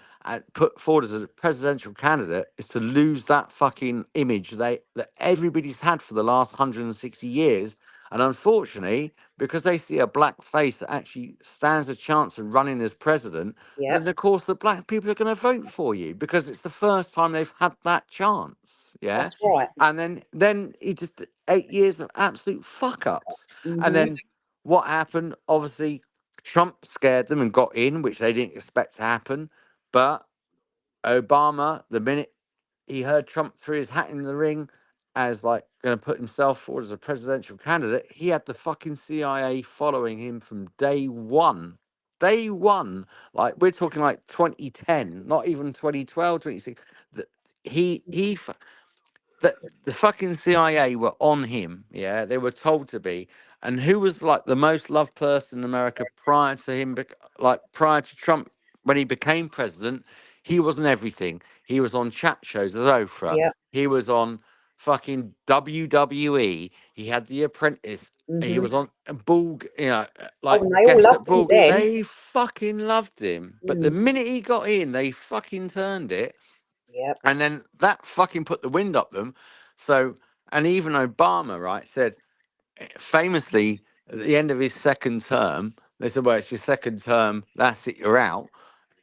Speaker 4: put forward as a presidential candidate is to lose that fucking image that everybody's had for the last 160 years And unfortunately, because they see a black face that actually stands a chance of running as president,
Speaker 1: Yep.
Speaker 4: then of course the black people are going to vote for you because it's the first time they've had that chance. Yeah.
Speaker 1: That's right.
Speaker 4: And then he just 8 years of absolute fuck ups. And
Speaker 1: Mhm.
Speaker 4: then what happened? Obviously, Trump scared them and got in, which they didn't expect to happen. But Obama, the minute he heard Trump threw his hat in the ring as like going to put himself forward as a presidential candidate, he had the fucking CIA following him from day one. Day one, like we're talking like 2010, not even 2012, 2016. He the fucking CIA were on him. Yeah, they were told to be. And who was like the most loved person in America prior to him, like prior to Trump when he became president? He wasn't everything. He was on chat shows as Oprah.
Speaker 1: Yep.
Speaker 4: He was on fucking WWE. He had The Apprentice. He
Speaker 1: Mhm.
Speaker 4: was on Bull,
Speaker 1: Oh,
Speaker 4: like
Speaker 1: and they all
Speaker 4: guest at
Speaker 1: loved him
Speaker 4: Bull.
Speaker 1: then.
Speaker 4: They fucking loved him. But the
Speaker 1: Mm.
Speaker 4: minute he got in, they fucking turned it.
Speaker 1: Yep.
Speaker 4: And then that fucking put the wind up them. So, and even Obama, right, said famously at the end of his second term, they said, well, it's your second term, that's it, you're out.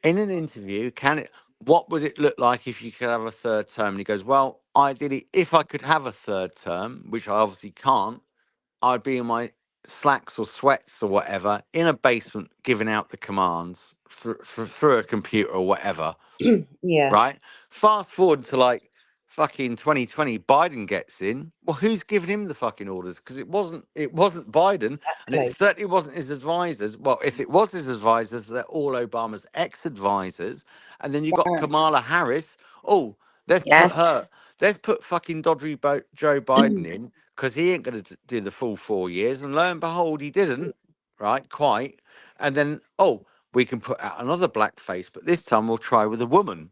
Speaker 4: In an interview, what would it look like if you could have a third term? And he goes, well, ideally, if I could have a third term, which I obviously can't, I'd be in my slacks or sweats or whatever in a basement giving out the commands through a computer or whatever.
Speaker 1: Yeah.
Speaker 4: Right? Fast forward to like fucking 2020, Biden gets in. Well, who's giving him the fucking orders? Because it wasn't Biden, and it
Speaker 1: Exactly.
Speaker 4: certainly wasn't his advisors. Well, if it was his advisors, they're all Obama's ex-advisors. And then you got Kamala Harris. Oh, let's put
Speaker 2: Yes.
Speaker 4: her. Let's put fucking Dodry Joe Biden in because he ain't going to do the full 4 years. And lo and behold, he didn't. Right? Quite. And then we can put out another black face, but this time we'll try with a woman,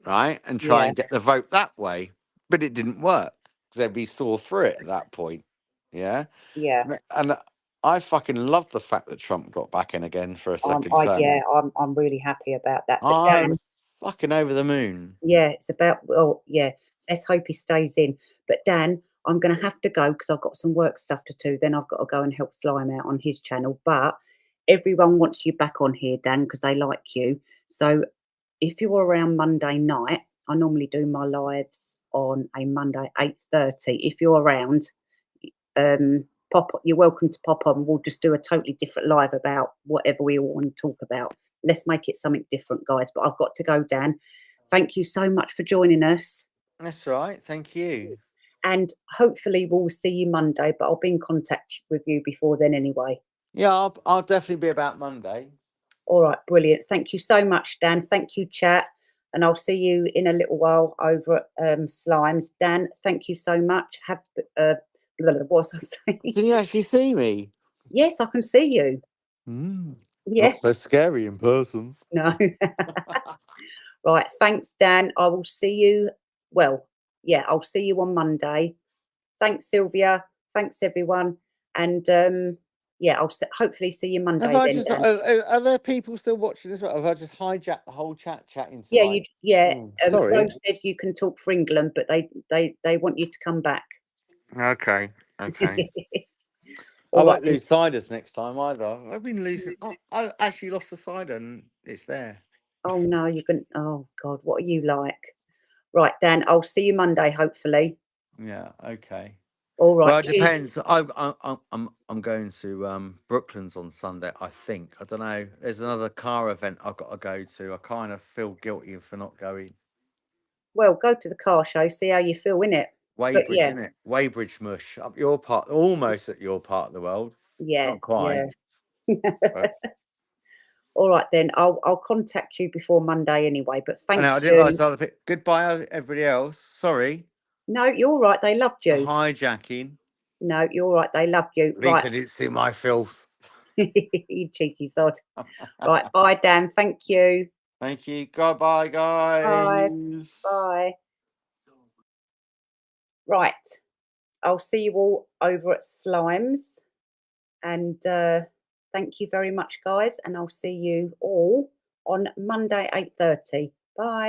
Speaker 4: right? And try
Speaker 1: Yeah.
Speaker 4: and get the vote that way. But it didn't work because they'd be sore through it at that point. Yeah.
Speaker 1: Yeah.
Speaker 4: And I fucking love the fact that Trump got back in again for a second term.
Speaker 1: Yeah, I'm really happy about that. But
Speaker 4: I'm
Speaker 1: Dan,
Speaker 4: fucking over the moon.
Speaker 1: yeah, it's about, well, yeah, let's hope he stays in. But Dan, I'm going to have to go because I've got some work stuff to do. Then I've got to go and help Slime out on his channel. But everyone wants you back on here, Dan, because they like you. So if you're around Monday night, I normally do my lives on a Monday 8:30. If you're around, you're welcome to pop on. We'll just do a totally different live about whatever we all want to talk about. Let's make it something different, guys. But I've got to go, Dan. Thank you so much for joining us.
Speaker 4: That's right. Thank you.
Speaker 1: And hopefully we'll see you Monday, but I'll be in contact with you before then anyway.
Speaker 4: Yeah, I'll definitely be about Monday.
Speaker 1: All right, brilliant. Thank you so much, Dan. Thank you, chat. And I'll see you in a little while over at Slimes. Dan, thank you so much. Have the, what was I saying?
Speaker 4: Can you actually see me?
Speaker 1: Yes, I can see you. Yeah,
Speaker 4: Not so scary in person.
Speaker 1: no. Right, thanks, Dan. I will see you. Well, yeah, I'll see you on Monday. Thanks, Sylvia. Thanks, everyone. And yeah, I'll hopefully see you Monday
Speaker 4: Have I
Speaker 1: then,
Speaker 4: just?
Speaker 1: Dan.
Speaker 4: Are there people still watching as well? Have I just hijacked the whole chat into
Speaker 1: Yeah,
Speaker 4: like? Sorry.
Speaker 1: Rose said you can talk for England, but they want you to come back.
Speaker 4: Okay. Okay. I
Speaker 1: All right
Speaker 4: won't
Speaker 1: then.
Speaker 4: lose ciders next time either. I've been losing. I actually lost the cider and it's there.
Speaker 1: Oh no, you can. Oh God, what are you like? Right, Dan. I'll see you Monday, hopefully.
Speaker 4: Yeah. Okay.
Speaker 1: All right.
Speaker 4: Well, it
Speaker 1: Cheers.
Speaker 4: depends. I'm going to Brooklands on Sunday. I think. I don't know. There's another car event I've got to go to. I kind of feel guilty for not going.
Speaker 1: Well, go to the car show, see how you feel in it. But
Speaker 4: Weybridge,
Speaker 1: yeah,
Speaker 4: isn't it? Weybridge mush up your part, almost at your part of the world.
Speaker 1: yeah,
Speaker 4: Not quite.
Speaker 1: yeah.
Speaker 4: But,
Speaker 1: All right then. I'll contact you before Monday anyway. But
Speaker 4: I
Speaker 1: thank
Speaker 4: know. I didn't realise
Speaker 1: you.
Speaker 4: other people. Goodbye, everybody else. Sorry
Speaker 1: No, you're all right. They loved
Speaker 4: for
Speaker 1: you.
Speaker 4: hijacking.
Speaker 1: No, you're all right. They loved you.
Speaker 4: At least
Speaker 1: Right.
Speaker 4: I didn't see my filth.
Speaker 1: You cheeky sod. Right. Bye, Dan. Thank you.
Speaker 4: Thank you. Goodbye,
Speaker 1: Bye.
Speaker 4: guys.
Speaker 1: Bye. Right. I'll see you all over at Slimes. And thank you very much, guys. And I'll see you all on Monday, 8:30. Bye.